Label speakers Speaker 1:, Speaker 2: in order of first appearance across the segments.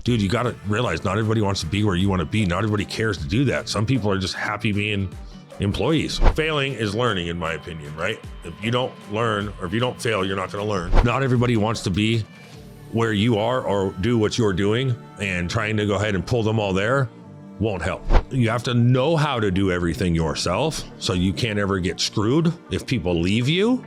Speaker 1: Dude, you got to realize not everybody wants to be where you want to be. Not everybody cares to do that. Some people are just happy being employees. Failing is learning, in my opinion, right? If you don't learn or if you don't fail, you're not going to learn. Not everybody wants to be where you are or do what you're doing, and trying to go ahead and pull them all there won't help. You have to know how to do everything yourself, so you can't ever get screwed if people leave you.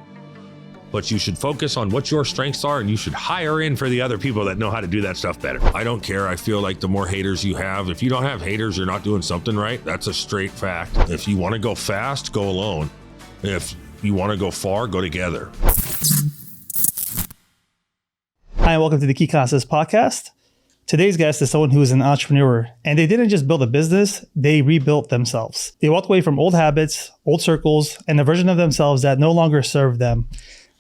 Speaker 1: But you should focus on what your strengths are, and you should hire in for the other people that know how to do that stuff better. I don't care. I feel like the more haters you have, if you don't have haters, you're not doing something right. That's a straight fact. If you want to go fast, go alone. If you want to go far, go together.
Speaker 2: Hi, and welcome to the Key Concepts Podcast. Today's guest is someone who is an entrepreneur, and they didn't just build a business, they rebuilt themselves. They walked away from old habits, old circles, and a version of themselves that no longer served them.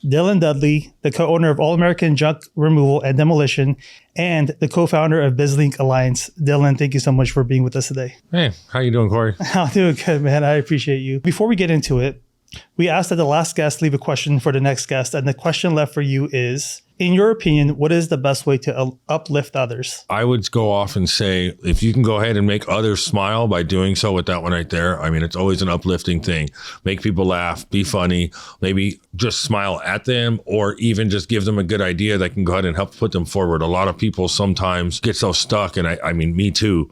Speaker 2: Dylan Dudley, the co-owner of All American Junk Removal and Demolition, and the co-founder of BizLink Alliance. Dylan, thank you so much for being with us today.
Speaker 1: Hey, how you doing, Corey?
Speaker 2: I'm doing good, man. I appreciate you. Before we get into it, we asked that the last guest leave a question for the next guest, and the question left for you is, in your opinion, what is the best way to uplift others?
Speaker 1: I would go off and say, if you can go ahead and make others smile by doing so with that one right there, I mean, it's always an uplifting thing. Make people laugh, be funny, maybe just smile at them, or even just give them a good idea that can go ahead and help put them forward. A lot of people sometimes get so stuck, and I mean, me too.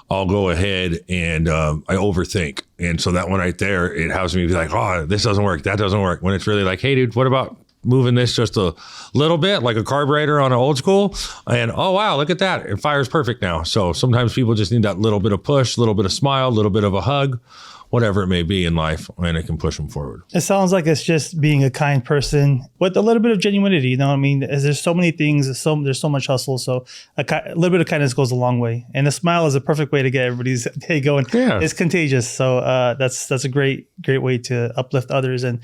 Speaker 1: I'll go ahead and I overthink. And so that one right there, it helps me be like, oh, this doesn't work, that doesn't work. When it's really like, hey, dude, what about moving this just a little bit, like a carburetor on an old school, and oh wow, look at that, it fires perfect now. So sometimes people just need that little bit of push, a little bit of smile, a little bit of a hug, whatever it may be in life, and it can push them forward.
Speaker 2: It sounds like it's just being a kind person with a little bit of genuinity. You know what I mean? There's so many things, there's so much hustle. So a little bit of kindness goes a long way. And a smile is a perfect way to get everybody's day going. Yeah. It's contagious. So that's a great way to uplift others and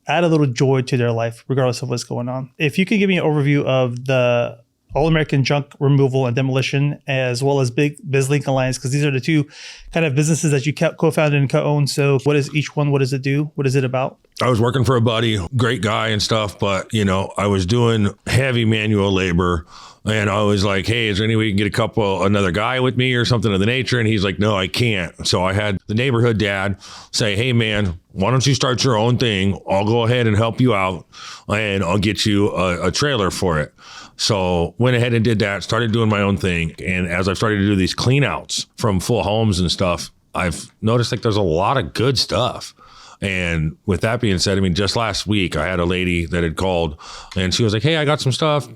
Speaker 2: add a little joy to their life, regardless of what's going on. If you could give me an overview of the All American Junk Removal and Demolition, as well as BizLink Alliance, because these are the two kind of businesses that you co-founded and co-own. So what is each one? What does it do? What is it about?
Speaker 1: I was working for a buddy, great guy and stuff, but I was doing heavy manual labor. And I was like, hey, is there any way you can get another guy with me or something of the nature? And he's like, no, I can't. So I had the neighborhood dad say, hey man, why don't you start your own thing? I'll go ahead and help you out, and I'll get you a trailer for it. So went ahead and did that, started doing my own thing. And as I've started to do these clean outs from full homes and stuff, I've noticed like there's a lot of good stuff. And with that being said, I mean, just last week I had a lady that had called and she was like, hey, I got some stuff.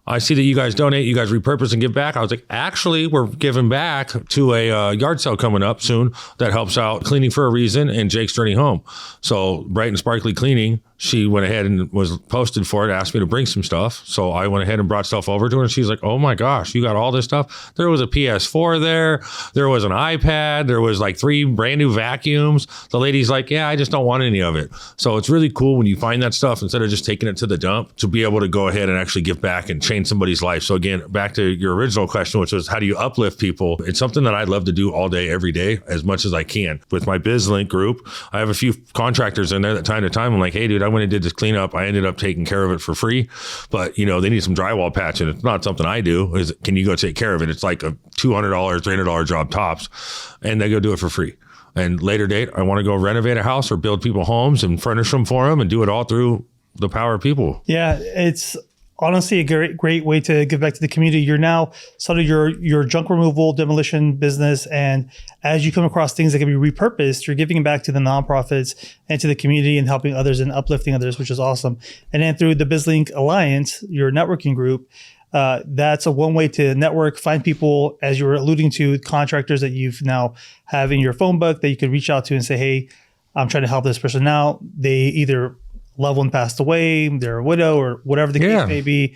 Speaker 1: I see that you guys donate, you guys repurpose and give back. I was like, actually, we're giving back to a yard sale coming up soon that helps out Cleaning for a Reason and Jake's Journey Home. So Bright and Sparkly Cleaning, she went ahead and was posted for it, asked me to bring some stuff. So I went ahead and brought stuff over to her, and she's like, oh my gosh, you got all this stuff? There was a PS4 there. There was an iPad. There was like 3 brand new vacuums. The lady's like, yeah, I just don't want any of it. So it's really cool when you find that stuff, instead of just taking it to the dump, to be able to go ahead and actually give back and change somebody's life. So again, back to your original question, which was how do you uplift people? It's something that I'd love to do all day, every day, as much as I can. With my BizLink group, I have a few contractors in there that time to time, I'm like, hey dude, I went and did this cleanup. I ended up taking care of it for free, but they need some drywall patching. It's not something I do. Can you go take care of it? It's like a $200, $300 job tops, and they go do it for free. And later date, I want to go renovate a house or build people homes and furnish them for them and do it all through the power of people.
Speaker 2: Yeah, it's honestly a great way to give back to the community. You're now started your junk removal demolition business, and as you come across things that can be repurposed, you're giving back to the nonprofits and to the community and helping others and uplifting others, which is awesome. And then through the BizLink Alliance, your networking group, that's one way to network, find people, as you were alluding to, contractors that you've now have in your phone book that you could reach out to and say, hey, I'm trying to help this person out. They either loved one passed away, they're a widow, or whatever the case may be.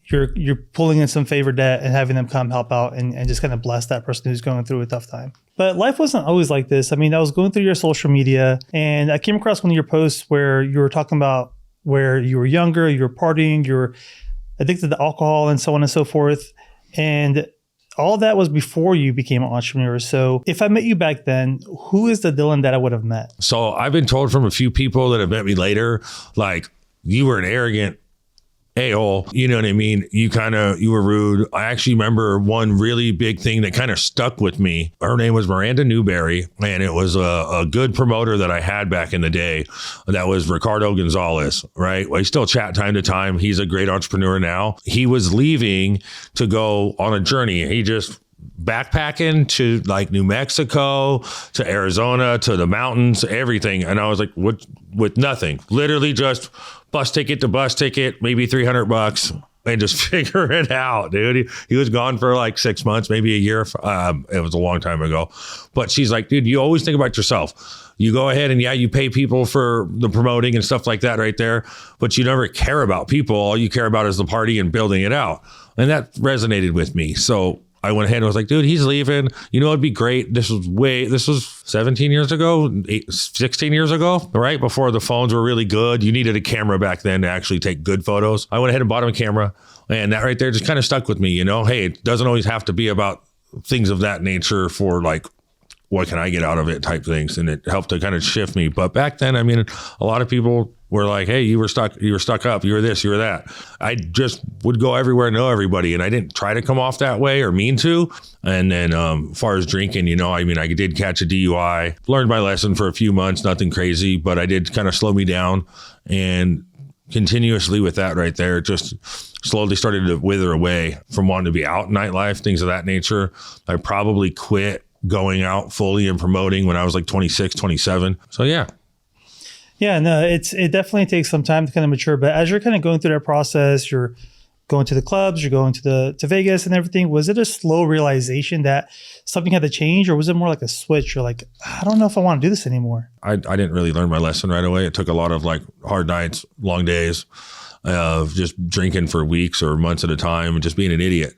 Speaker 2: You're pulling in some favor debt and having them come help out and just kind of bless that person who's going through a tough time. But life wasn't always like this. I mean, I was going through your social media and I came across one of your posts where you were talking about where you were younger, you were partying, you were addicted to alcohol and so on and so forth. And all that was before you became an entrepreneur. So if I met you back then, who is the Dylan that I would have met?
Speaker 1: So I've been told from a few people that have met me later, like, you were an arrogant a-hole, you know what I mean? You were rude. I actually remember one really big thing that kind of stuck with me. Her name was Miranda Newberry, and it was a good promoter that I had back in the day. That was Ricardo Gonzalez, right? I still chat time to time. He's a great entrepreneur now. He was leaving to go on a journey. He just backpacking to like New Mexico, to Arizona, to the mountains, everything. And I was like, with nothing, literally just bus ticket to bus ticket, maybe $300 and just figure it out, dude. He was gone for like 6 months, maybe a year. It was a long time ago, but she's like, dude, you always think about yourself. You go ahead and you pay people for the promoting and stuff like that right there, but you never care about people. All you care about is the party and building it out. And that resonated with me. So I went ahead and was like, dude, he's leaving. You know, it'd be great. This was 17 years ago, 16 years ago, right? Before the phones were really good. You needed a camera back then to actually take good photos. I went ahead and bought him a camera, and that right there just kind of stuck with me. You know, hey, it doesn't always have to be about things of that nature for like, what can I get out of it type things. And it helped to kind of shift me. But back then, I mean, a lot of people were like, hey, you were stuck up, you were this, you were that. I just would go everywhere and know everybody. And I didn't try to come off that way or mean to. And then as far as drinking, you know, I mean, I did catch a DUI, learned my lesson for a few months, nothing crazy, but I did kind of slow me down. And continuously with that right there, just slowly started to wither away from wanting to be out in nightlife, things of that nature. I probably quit going out fully and promoting when I was like 26, 27. So yeah.
Speaker 2: Yeah, no, it definitely takes some time to kind of mature. But as you're kind of going through that process, you're going to the clubs, you're going to Vegas and everything. Was it a slow realization that something had to change, or was it more like a switch? You're like, I don't know if I want to do this anymore.
Speaker 1: I didn't really learn my lesson right away. It took a lot of like hard nights, long days of just drinking for weeks or months at a time and just being an idiot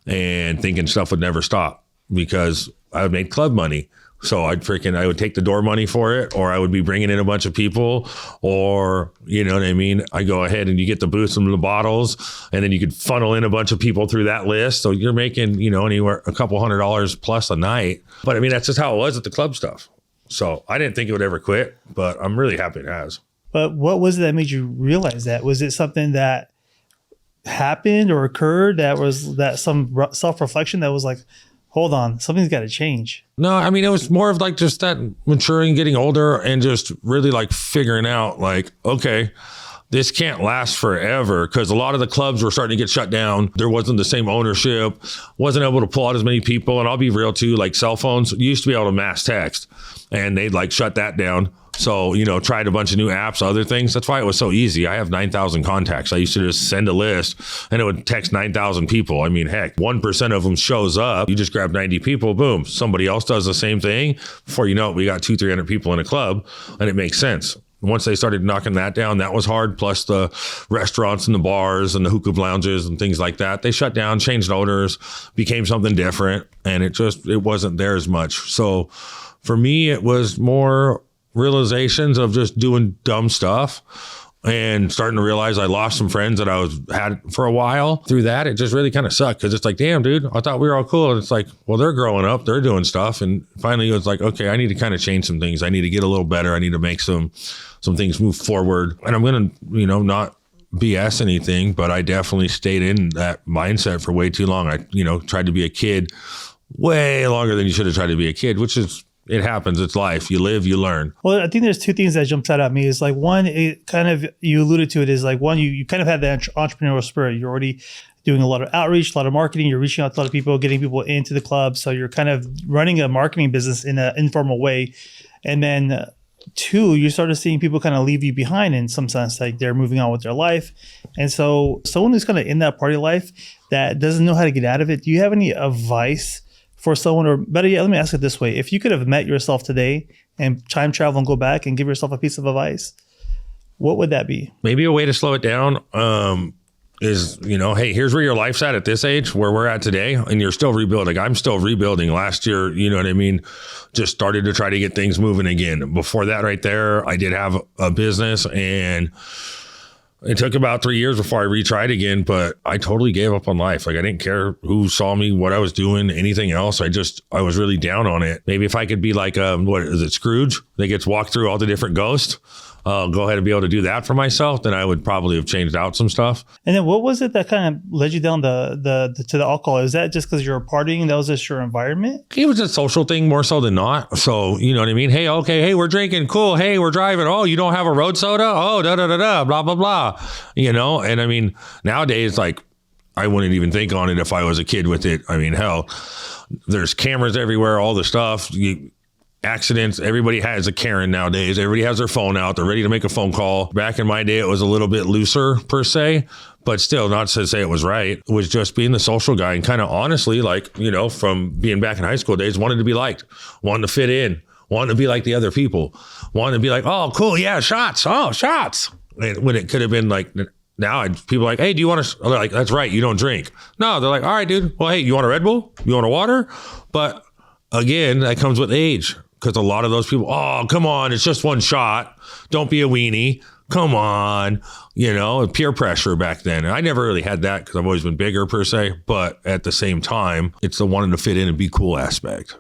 Speaker 1: and thinking stuff would never stop because I made club money. So I would take the door money for it, or I would be bringing in a bunch of people, or, you know what I mean? I go ahead and you get the booths and the bottles, and then you could funnel in a bunch of people through that list. So you're making, you know, anywhere a couple $100 plus a night. But I mean, that's just how it was at the club stuff. So I didn't think it would ever quit, but I'm really happy it has.
Speaker 2: But what was it that made you realize that? Was it something that happened or occurred that some self-reflection that was like, hold on, something's got to change?
Speaker 1: No, I mean, it was more of like just that maturing, getting older, and just really like figuring out like, okay, this can't last forever, because a lot of the clubs were starting to get shut down. There wasn't the same ownership, wasn't able to pull out as many people. And I'll be real too, like cell phones, you used to be able to mass text, and they'd like shut that down. So, you know, tried a bunch of new apps, other things. That's why it was so easy. I have 9,000 contacts. I used to just send a list and it would text 9,000 people. I mean, heck, 1% of them shows up. You just grab 90 people, boom. Somebody else does the same thing. Before you know it, we got 200-300 people in a club, and it makes sense. Once they started knocking that down, that was hard. Plus the restaurants and the bars and the hookah lounges and things like that, they shut down, changed owners, became something different, and it wasn't there as much. So for me, it was more realizations of just doing dumb stuff and starting to realize I lost some friends that had for a while. Through that, it just really kind of sucked, because it's like, damn, dude, I thought we were all cool. And it's like, well, they're growing up, they're doing stuff. And finally it was like, okay, I need to kind of change some things. I need to get a little better. I need to make some things move forward. And I'm going to, you know, not BS anything, but I definitely stayed in that mindset for way too long. I, you know, tried to be a kid way longer than you should have tried to be a kid, which is, it happens. It's life. You live, you learn.
Speaker 2: Well, I think there's two things that jumps out at me. Is like, one, it kind of, you alluded to it, is like, one, you kind of had that entrepreneurial spirit. You're already doing a lot of outreach, a lot of marketing. You're reaching out to a lot of people, getting people into the club. So you're kind of running a marketing business in an informal way. And then two, you started seeing people kind of leave you behind in some sense, like they're moving on with their life. And so someone who's kind of in that party life that doesn't know how to get out of it, do you have any advice for someone? Or better yet, let me ask it this way. If you could have met yourself today and time travel and go back and give yourself a piece of advice, what would that be? Maybe
Speaker 1: a way to slow it down is, you know, hey, here's where your life's at this age, where we're at today, and you're still rebuilding. I'm still rebuilding. Last year, you know what I mean, just started to try to get things moving again. Before that right there, I did have a business, and it took about 3 years before I retried again, but I totally gave up on life. Like, I didn't care who saw me, what I was doing, anything else. I was really down on it. Maybe if I could be like, what is it, Scrooge? That gets walked through all the different ghosts. go ahead and be able to do that for myself, then I would probably have changed out some stuff.
Speaker 2: And then what was it that kind of led you down the to the alcohol? Is that just because you were partying? That was just your environment?
Speaker 1: It was a social thing more so than not. So, you know what I mean? Hey, okay. Hey, we're drinking. Cool. Hey, we're driving. Oh, you don't have a road soda? Oh, blah, blah, blah. You know? And I mean, nowadays, like, I wouldn't even think on it if I was a kid with it. I mean, hell, there's cameras everywhere, all the stuff. Accidents. Everybody has a Karen nowadays. Everybody has their phone out. They're ready to make a phone call. Back in my day, it was a little bit looser per se, but still not to say it was right. It was just being the social guy and kind of honestly, like, you know, from being back in high school days, wanted to be liked, wanted to fit in, wanted to be like the other people, wanted to be like, oh, cool. Yeah. Shots. Oh, shots. And when it could have been like, now people are like, hey, do you want to, they're like, that's right. You don't drink. No, they're like, all right, dude. Well, hey, you want a Red Bull? You want a water? But again, that comes with age. Because a lot of those people, oh, come on, it's just one shot. Don't be a weenie. Come on. You know, peer pressure back then. And I never really had that because I've always been bigger per se. But at the same time, it's the wanting to fit in and be cool aspect.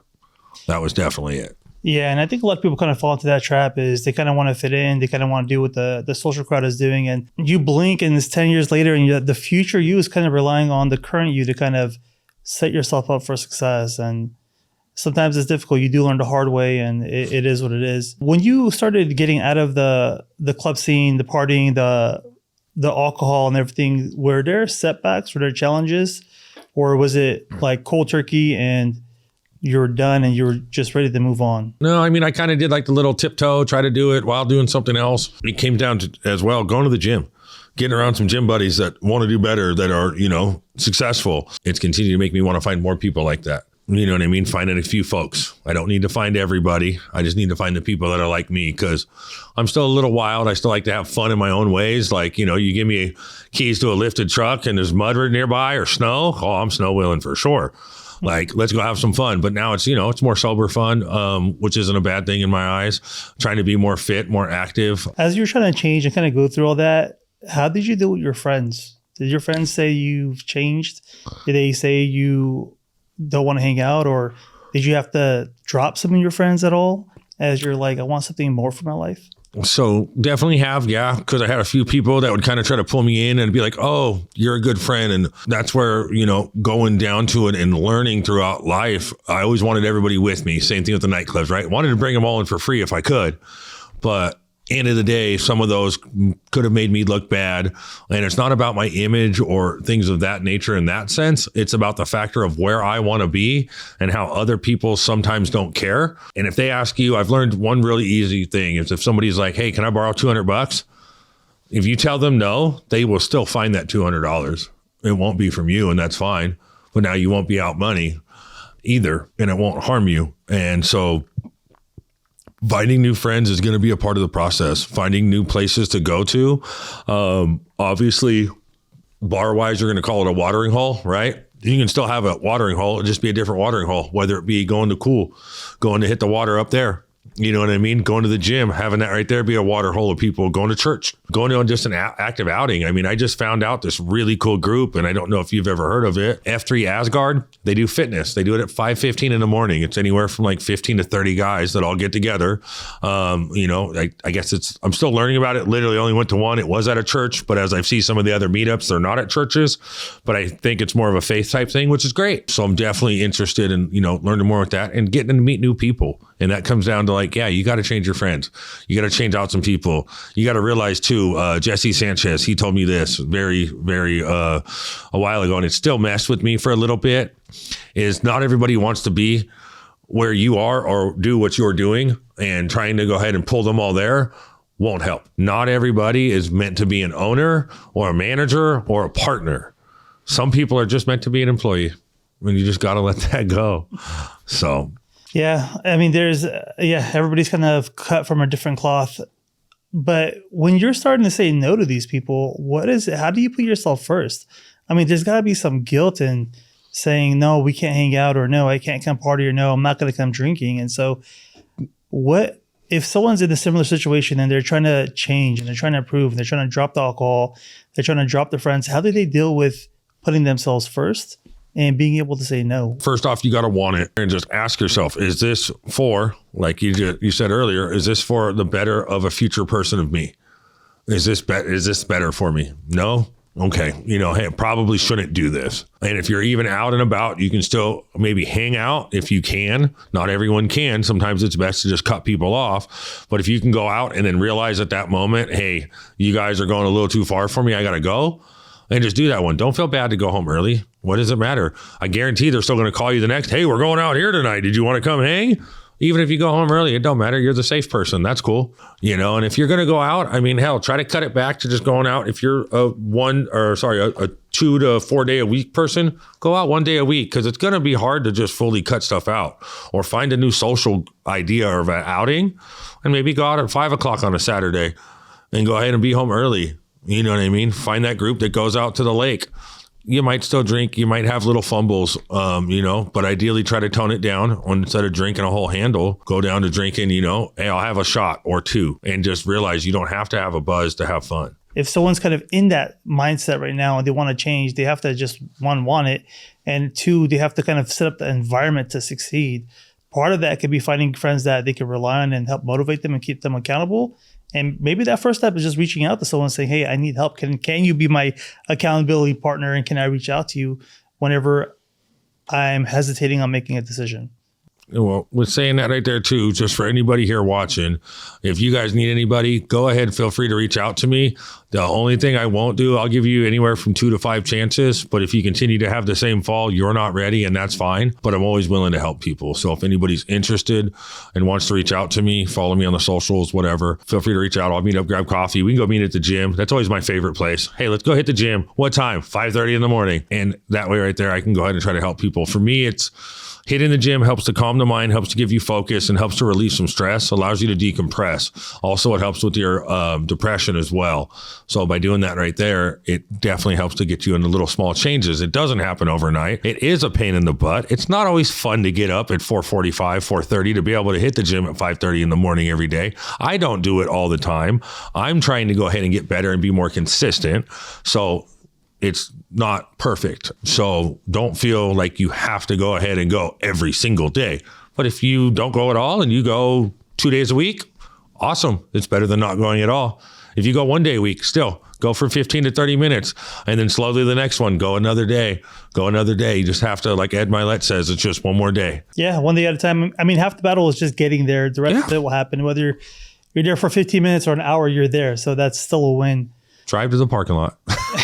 Speaker 1: That was definitely it.
Speaker 2: Yeah, and I think a lot of people kind of fall into that trap is they kind of want to fit in. They kind of want to do what the social crowd is doing. And you blink and it's 10 years later and the future you is kind of relying on the current you to kind of set yourself up for success. And sometimes it's difficult. You do learn the hard way, and it is what it is. When you started getting out of the club scene, the partying, the alcohol and everything, were there setbacks? Were there challenges? Or was it like cold turkey and you were done and you were just ready to move on?
Speaker 1: No, I mean, I kind of did like the little tiptoe, try to do it while doing something else. It came down to, as well, going to the gym, getting around some gym buddies that want to do better, that are, you know, successful. It's continued to make me want to find more people like that. You know what I mean? Finding a few folks. I don't need to find everybody. I just need to find the people that are like me, because I'm still a little wild. I still like to have fun in my own ways. Like, you know, you give me keys to a lifted truck and there's mud nearby or snow. Oh, I'm snow wheeling for sure. Like, let's go have some fun. But now it's, you know, it's more sober fun, which isn't a bad thing in my eyes. Trying to be more fit, more active.
Speaker 2: As you're trying to change and kind of go through all that, how did you deal with your friends? Did your friends say you've changed? Did they say you don't want to hang out, or did you have to drop some of your friends at all as you're like, I want something more for my life?
Speaker 1: So definitely have, yeah, because I had a few people that would kind of try to pull me in and be like, oh, you're a good friend. And that's where, you know, going down to it and learning throughout life, I always wanted everybody with me. Same thing with the nightclubs, right? Wanted to bring them all in for free if I could. But end of the day, some of those could have made me look bad. And it's not about my image or things of that nature in that sense. It's about the factor of where I want to be and how other people sometimes don't care. And if they ask you, I've learned one really easy thing is if somebody's like, hey, can I borrow $200? If you tell them no, they will still find that $200. It won't be from you, and that's fine. But now you won't be out money either, and it won't harm you. And so finding new friends is going to be a part of the process. Finding new places to go to. Obviously, bar-wise, you're going to call it a watering hole, right? You can still have a watering hole. It'll just be a different watering hole, whether it be going to Cool, going to hit the water up there. You know what I mean? Going to the gym, having that right there be a water hole of people, going to church, going on just an active outing. I mean, I just found out this really cool group, and I don't know if you've ever heard of it. F3 Asgard, they do fitness. They do it at 5:15 in the morning. It's anywhere from like 15 to 30 guys that all get together. You know, I guess I'm still learning about it. Literally only went to one. It was at a church, but as I see some of the other meetups, they're not at churches, but I think it's more of a faith type thing, which is great. So I'm definitely interested in, you know, learning more with that and getting to meet new people. And that comes down to like, yeah, you got to change your friends. You got to change out some people. You got to realize too, Jesse Sanchez, he told me this very, very a while ago, and it still messed with me for a little bit, is not everybody wants to be where you are or do what you're doing, and trying to go ahead and pull them all there won't help. Not everybody is meant to be an owner or a manager or a partner. Some people are just meant to be an employee, and you just got to let that go. So
Speaker 2: yeah, I mean, everybody's kind of cut from a different cloth. But when you're starting to say no to these people, how do you put yourself first? I mean, there's got to be some guilt in saying, no, we can't hang out, or no, I can't come party, or no, I'm not going to come drinking. And so what if someone's in a similar situation and they're trying to change and they're trying to improve and they're trying to drop the alcohol, they're trying to drop their friends, how do they deal with putting themselves first and being able to say no.
Speaker 1: First off, you got to want it and just ask yourself, is this for, like you said earlier, is this for the better of a future person of me? Is this better for me? No? Okay. Hey, I probably shouldn't do this. And if you're even out and about, you can still maybe hang out if you can. Not everyone can. Sometimes it's best to just cut people off. But if you can go out and then realize at that moment, hey, you guys are going a little too far for me, I got to go. And just do that one. Don't feel bad to go home early. What does it matter? I guarantee they're still going to call you the next, hey, we're going out here tonight. Did you want to come hang? Even if you go home early, it don't matter. You're the safe person. That's cool. And if you're going to go out, I mean, hell, try to cut it back to just going out. If you're a 2 to 4 day a week person, go out 1 day a week, because it's going to be hard to just fully cut stuff out, or find a new social idea of an outing and maybe go out at 5 o'clock on a Saturday and go ahead and be home early. You know what I mean? Find that group that goes out to the lake. You might still drink. You might have little fumbles, but ideally try to tone it down. Instead of drinking a whole handle, go down to drinking, hey, I'll have a shot or two, and just realize you don't have to have a buzz to have fun.
Speaker 2: If someone's kind of in that mindset right now and they want to change, they have to just, one, want it, and two, they have to kind of set up the environment to succeed. Part of that could be finding friends that they can rely on and help motivate them and keep them accountable. And maybe that first step is just reaching out to someone saying, hey, I need help. Can you be my accountability partner? And can I reach out to you whenever I'm hesitating on making a decision?
Speaker 1: Well, with saying that right there too, just for anybody here watching, if you guys need anybody, go ahead, feel free to reach out to me. The only thing I won't do, I'll give you anywhere from 2 to 5 chances. But if you continue to have the same fall, you're not ready, and that's fine. But I'm always willing to help people. So if anybody's interested and wants to reach out to me, follow me on the socials, whatever, feel free to reach out. I'll meet up, grab coffee. We can go meet at the gym. That's always my favorite place. Hey, let's go hit the gym. What time? 5:30 in the morning. And that way right there, I can go ahead and try to help people. For me, it's hitting the gym helps to calm the mind, helps to give you focus, and helps to release some stress, allows you to decompress. Also, it helps with your depression as well. So by doing that right there, it definitely helps to get you into little small changes. It doesn't happen overnight. It is a pain in the butt. It's not always fun to get up at 4:45, 4:30 to be able to hit the gym at 5:30 in the morning every day. I don't do it all the time. I'm trying to go ahead and get better and be more consistent. So it's not perfect. So don't feel like you have to go ahead and go every single day. But if you don't go at all and you go 2 days a week, awesome. It's better than not going at all. If you go 1 day a week, still go for 15 to 30 minutes, and then slowly the next one, go another day. You just have to, like Ed Milet says, it's just one more day.
Speaker 2: Yeah, 1 day at a time. I mean, half the battle is just getting there. The rest of it will happen. Whether you're there for 15 minutes or an hour, you're there. So that's still a win.
Speaker 1: Drive to the parking lot.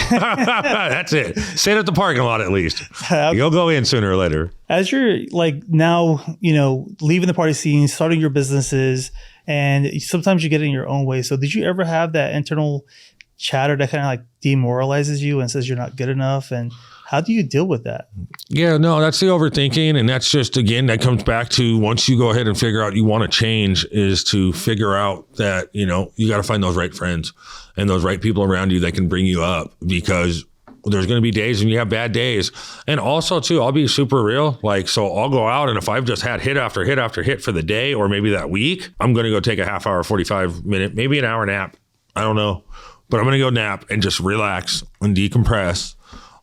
Speaker 1: That's it. Sit at the parking lot at least. You'll go in sooner or later.
Speaker 2: As you're like now, leaving the party scene, starting your businesses, and sometimes you get in your own way. So did you ever have that internal chatter that kind of like demoralizes you and says you're not good enough? And how do you deal with that? Yeah,
Speaker 1: no, that's the overthinking. And that's just, again, that comes back to once you go ahead and figure out you want to change, is to figure out that, you got to find those right friends and those right people around you that can bring you up, because there's going to be days when you have bad days. And also too, I'll be super real. So I'll go out, and if I've just had hit after hit after hit for the day, or maybe that week, I'm going to go take a half hour, 45 minute, maybe an hour nap. I don't know, but I'm going to go nap and just relax and decompress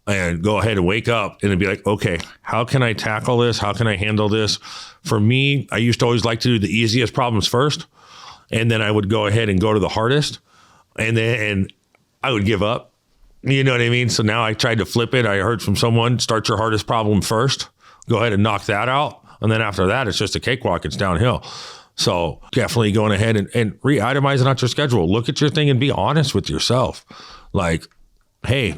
Speaker 1: and go ahead and wake up and be like, okay, how can I tackle this? How can I handle this? For me, I used to always like to do the easiest problems first. And then I would go ahead and go to the hardest, and then I would give up. You know what I mean? So now I tried to flip it. I heard from someone, start your hardest problem first, go ahead and knock that out. And then after that, it's just a cakewalk. It's downhill. So definitely going ahead and re-itemizing out your schedule. Look at your thing and be honest with yourself. Like, hey,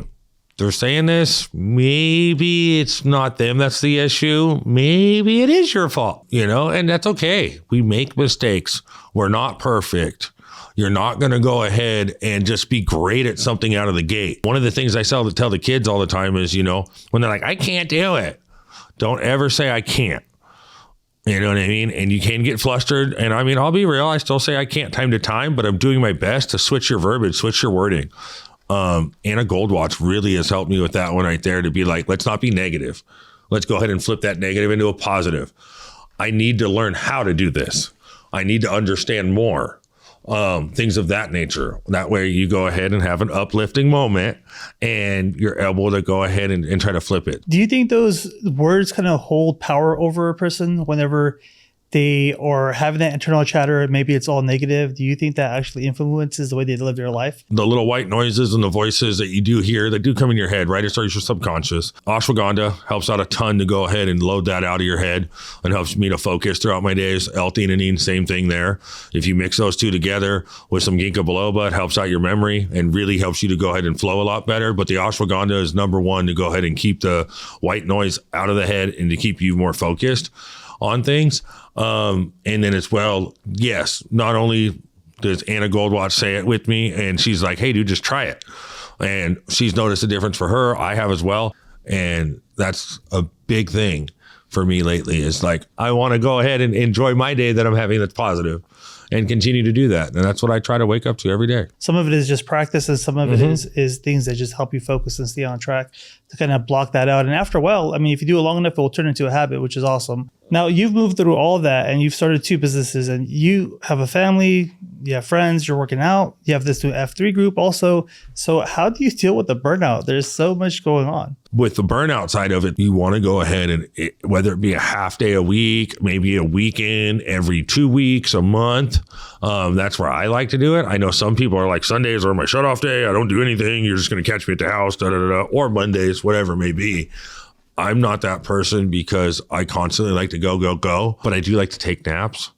Speaker 1: they're saying this. Maybe it's not them that's the issue. Maybe it is your fault, and that's okay. We make mistakes. We're not perfect. You're not going to go ahead and just be great at something out of the gate. One of the things I tell the kids all the time is, when they're like, I can't do it, don't ever say I can't. You know what I mean? And you can get flustered. And I mean, I'll be real. I still say I can't time to time, but I'm doing my best to switch your verbiage, switch your wording. Anna Goldwatch really has helped me with that one right there, to be like, let's not be negative. Let's go ahead and flip that negative into a positive. I need to learn how to do this. I need to understand more. things of that nature. That way you go ahead and have an uplifting moment and you're able to go ahead and try to flip it.
Speaker 2: Do you think those words kind of hold power over a person whenever they are having that internal chatter? Maybe it's all negative. Do you think that actually influences the way they live their life?
Speaker 1: The little white noises and the voices that you do hear, that do come in your head, right? It starts your subconscious. Ashwagandha helps out a ton to go ahead and load that out of your head and helps me to focus throughout my days. L-theanine, same thing there. If you mix those two together with some ginkgo biloba, it helps out your memory and really helps you to go ahead and flow a lot better. But the ashwagandha is number one to go ahead and keep the white noise out of the head and to keep you more focused on things. And then as well, yes, not only does Anna Goldwatch say it with me and she's like, hey dude, just try it. And she's noticed a difference for her. I have as well. And that's a big thing for me lately. Is like, I want to go ahead and enjoy my day that I'm having that's positive and continue to do that. And that's what I try to wake up to every day.
Speaker 2: Some of it is just practice and some of it is things that just help you focus and stay on track to kind of block that out. And after a while, I mean, if you do it long enough, it will turn into a habit, which is awesome. Now, you've moved through all of that and you've started 2 businesses and you have a family, you have friends, you're working out, you have this new F3 group also. So how do you deal with the burnout? There's so much going on.
Speaker 1: With the burnout side of it, you want to go ahead and whether it be a half day a week, maybe a weekend, every 2 weeks, a month. That's where I like to do it. I know some people are like, Sundays are my shut off day. I don't do anything. You're just going to catch me at the house, or Mondays, whatever it may be. I'm not that person because I constantly like to go, but I do like to take naps.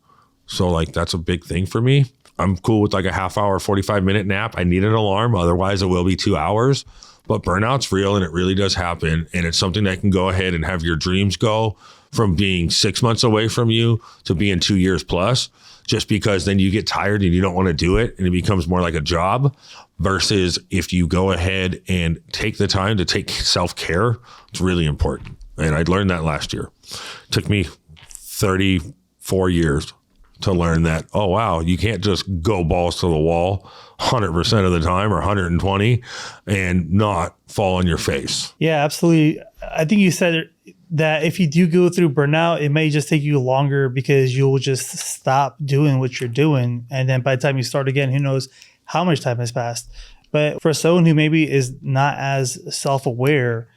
Speaker 1: So like, that's a big thing for me. I'm cool with like a half hour, 45-minute nap. I need an alarm. Otherwise it will be 2 hours, but burnout's real and it really does happen. And it's something that can go ahead and have your dreams go from being 6 months away from you to being 2 years plus, just because then you get tired and you don't want to do it. And it becomes more like a job versus if you go ahead and take the time to take self-care, it's really important. And I learned that last year. It took me 34 years to learn that, oh, wow, you can't just go balls to the wall 100% of the time or 120 and not fall on your face.
Speaker 2: Yeah, absolutely. I think you said that if you do go through burnout, it may just take you longer because you'll just stop doing what you're doing. And then by the time you start again, who knows how much time has passed. But for someone who maybe is not as self-aware,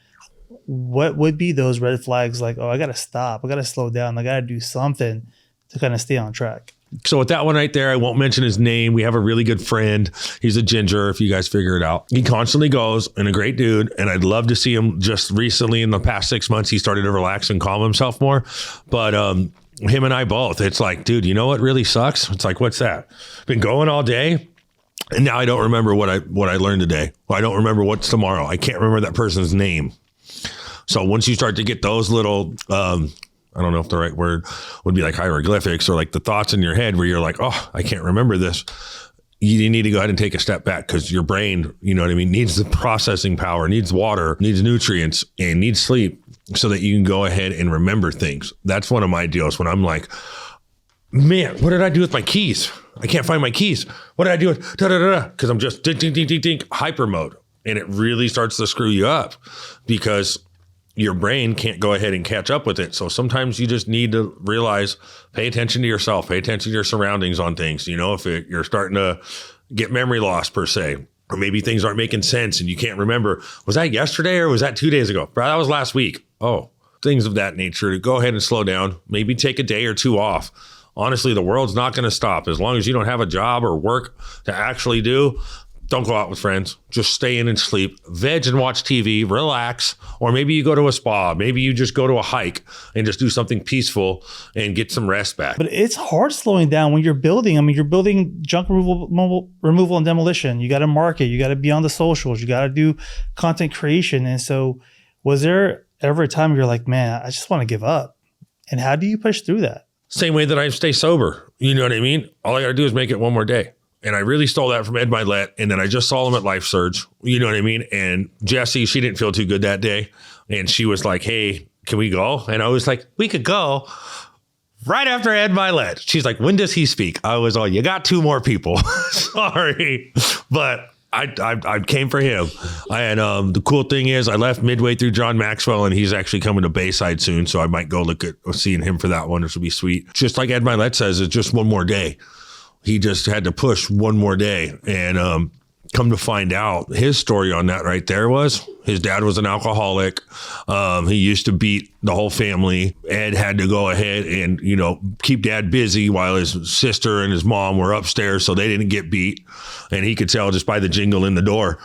Speaker 2: what would be those red flags? Like, oh, I got to stop. I got to slow down. I got to do something to kind of stay on track.
Speaker 1: So with that one right there, I won't mention his name. We have a really good friend. He's a ginger, if you guys figure it out. He constantly goes, and a great dude. And I'd love to see him. Just recently in the past 6 months, he started to relax and calm himself more. But him and I both, it's like, dude, you know what really sucks? It's like, what's that? Been going all day. And now I don't remember what I learned today. Well, I don't remember what's tomorrow. I can't remember that person's name. So once you start to get those little, I don't know if the right word would be like hieroglyphics or like the thoughts in your head where you're like, oh, I can't remember this. You need to go ahead and take a step back because your brain, you know what I mean, needs the processing power, needs water, needs nutrients, and needs sleep so that you can go ahead and remember things. That's one of my deals when I'm like, man, what did I do with my keys? I can't find my keys. What did I do with because I'm just ding, hyper mode. And it really starts to screw you up because your brain can't go ahead and catch up with it. So sometimes you just need to realize, pay attention to yourself, pay attention to your surroundings on things. You know, if you're starting to get memory loss per se, or maybe things aren't making sense and you can't remember, was that yesterday or was that 2 days ago? Bro, that was last week. Oh, things of that nature. To go ahead and slow down, maybe take a day or two off. Honestly, the world's not going to stop. As long as you don't have a job or work to actually do, don't go out with friends. Just stay in and sleep, veg and watch TV, relax, or maybe you go to a spa. Maybe you just go to a hike and just do something peaceful and get some rest back.
Speaker 2: But it's hard slowing down when you're building. I mean, you're building junk removal and demolition. You got to market. You got to be on the socials. You got to do content creation. And so was there ever a time you're like, man, I just want to give up? And how do you push through that?
Speaker 1: Same way that I stay sober. You know what I mean? All I got to do is make it one more day. And I really stole that from Ed Milet. And then I just saw him at Life Surge. You know what I mean? And Jessie, she didn't feel too good that day. And she was like, hey, can we go? And I was like, we could go right after Ed Milet. She's like, when does he speak? I was like, you got 2 more people. Sorry. But I came for him. And the cool thing is I left midway through John Maxwell and he's actually coming to Bayside soon. So I might go look at seeing him for that one, which will be sweet. Just like Ed Milet says, it's just one more day. He just had to push one more day. And come to find out, his story on that right there was his dad was an alcoholic. He used to beat the whole family. Ed had to go ahead and, keep dad busy while his sister and his mom were upstairs so they didn't get beat. And he could tell just by the jingle in the door.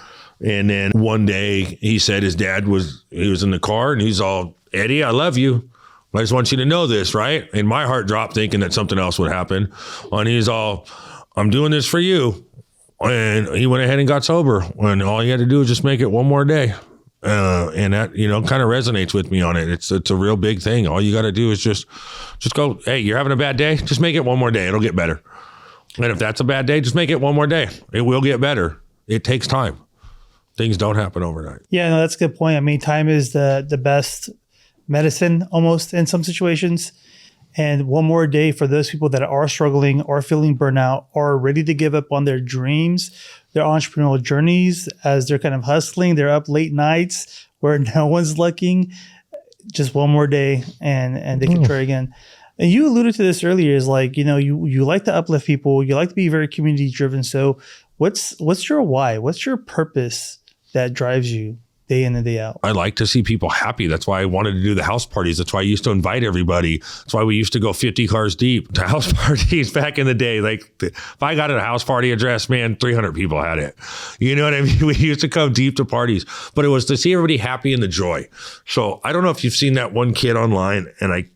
Speaker 1: And then one day he said his dad was in the car and he's all, Eddie, I love you. I just want you to know this, right? And my heart dropped thinking that something else would happen. And he's all, I'm doing this for you. And he went ahead and got sober. And all he had to do was just make it one more day. And that, kind of resonates with me on it. It's a real big thing. All you got to do is just go, hey, you're having a bad day? Just make it one more day. It'll get better. And if that's a bad day, just make it one more day. It will get better. It takes time. Things don't happen overnight.
Speaker 2: Yeah, no, that's a good point. I mean, time is the best medicine almost in some situations. And one more day for those people that are struggling, are feeling burnout, are ready to give up on their dreams, their entrepreneurial journeys as they're kind of hustling. They're up late nights where no one's looking. Just one more day and they can try again. And you alluded to this earlier, is like, you like to uplift people. You like to be very community driven. So what's your why? What's your purpose that drives you day in and day out? I
Speaker 1: like to see people happy. That's why I wanted to do the house parties. That's why I used to invite everybody. That's why we used to go 50 cars deep to house parties back in the day. Like if I got a house party address, man, 300 people had it. You know what I mean? We used to come deep to parties, but it was to see everybody happy and the joy. So I don't know if you've seen that one kid online, and I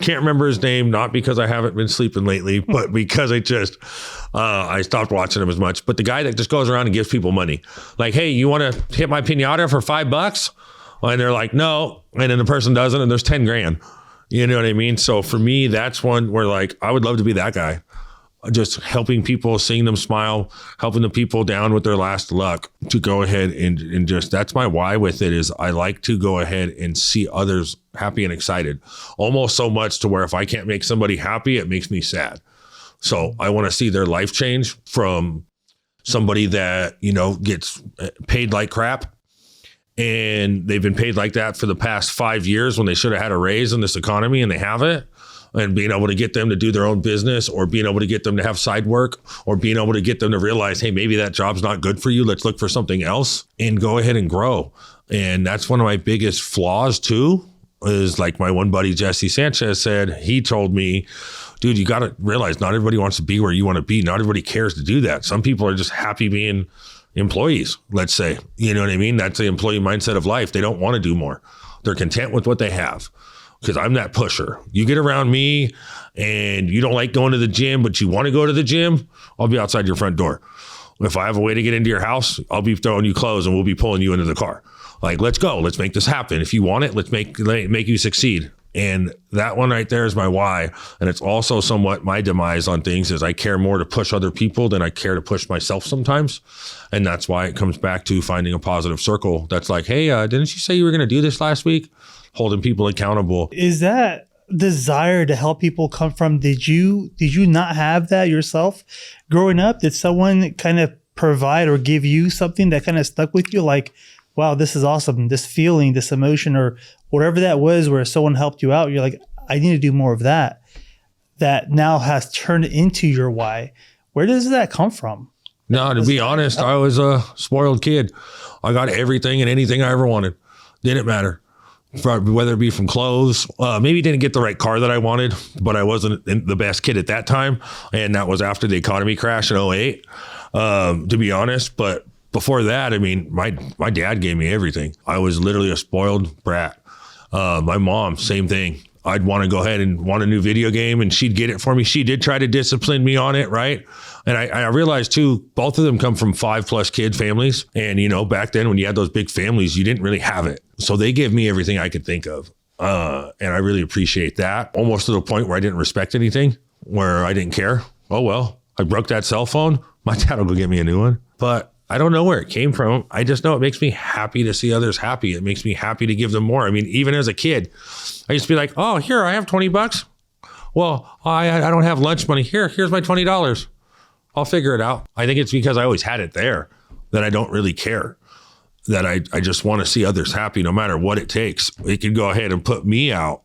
Speaker 1: can't remember his name, not because I haven't been sleeping lately, but because I stopped watching him as much. But the guy that just goes around and gives people money, like, hey, you want to hit my pinata for $5? And they're like, no. And then the person doesn't, and there's 10 grand. You know what I mean? So for me, that's one where like, I would love to be that guy. Just helping people, seeing them smile, helping the people down with their last luck, to go ahead and just, that's my why with it, is I like to go ahead and see others happy and excited, almost so much to where if I can't make somebody happy, it makes me sad. So I want to see their life change from somebody that, gets paid like crap, and they've been paid like that for the past 5 years when they should have had a raise in this economy and they haven't. And being able to get them to do their own business, or being able to get them to have side work, or being able to get them to realize, hey, maybe that job's not good for you. Let's look for something else and go ahead and grow. And that's one of my biggest flaws too, is like my one buddy, Jesse Sanchez, said. He told me, dude, you got to realize not everybody wants to be where you want to be. Not everybody cares to do that. Some people are just happy being employees, let's say. You know what I mean? That's the employee mindset of life. They don't want to do more. They're content with what they have. Because I'm that pusher. You get around me and you don't like going to the gym, but you want to go to the gym, I'll be outside your front door. If I have a way to get into your house, I'll be throwing you clothes and we'll be pulling you into the car. Like, let's go. Let's make this happen. If you want it, let's make you succeed. And that one right there is my why. And it's also somewhat my demise on things, is I care more to push other people than I care to push myself sometimes. And that's why it comes back to finding a positive circle. That's like, hey, didn't you say you were going to do this last week? Holding people accountable.
Speaker 2: Is that desire to help people come from, did you not have that yourself growing up? Did someone kind of provide or give you something that kind of stuck with you? Like, wow, this is awesome. This feeling, this emotion, or whatever that was, where someone helped you out. You're like, I need to do more of that. That now has turned into your why. Where does that come from?
Speaker 1: No, to be honest, I was a spoiled kid. I got everything and anything I ever wanted. Didn't matter. Whether it be from clothes, maybe didn't get the right car that I wanted, but I wasn't the best kid at that time. And that was after the economy crash in 2008, to be honest. But before that, I mean, my dad gave me everything. I was literally a spoiled brat. My mom, same thing. I'd want to go ahead and want a new video game and she'd get it for me. She did try to discipline me on it, right? And I realized too, both of them come from 5+ kid families. And, back then when you had those big families, you didn't really have it. So they gave me everything I could think of. And I really appreciate that. Almost to the point where I didn't respect anything, where I didn't care. Oh, well, I broke that cell phone. My dad will go get me a new one. But I don't know where it came from. I just know it makes me happy to see others happy. It makes me happy to give them more. I mean, even as a kid, I used to be like, oh, here, I have $20. Well, I don't have lunch money. Here's my $20. I'll figure it out. I think it's because I always had it there that I don't really care, that I just want to see others happy no matter what it takes. It could go ahead and put me out,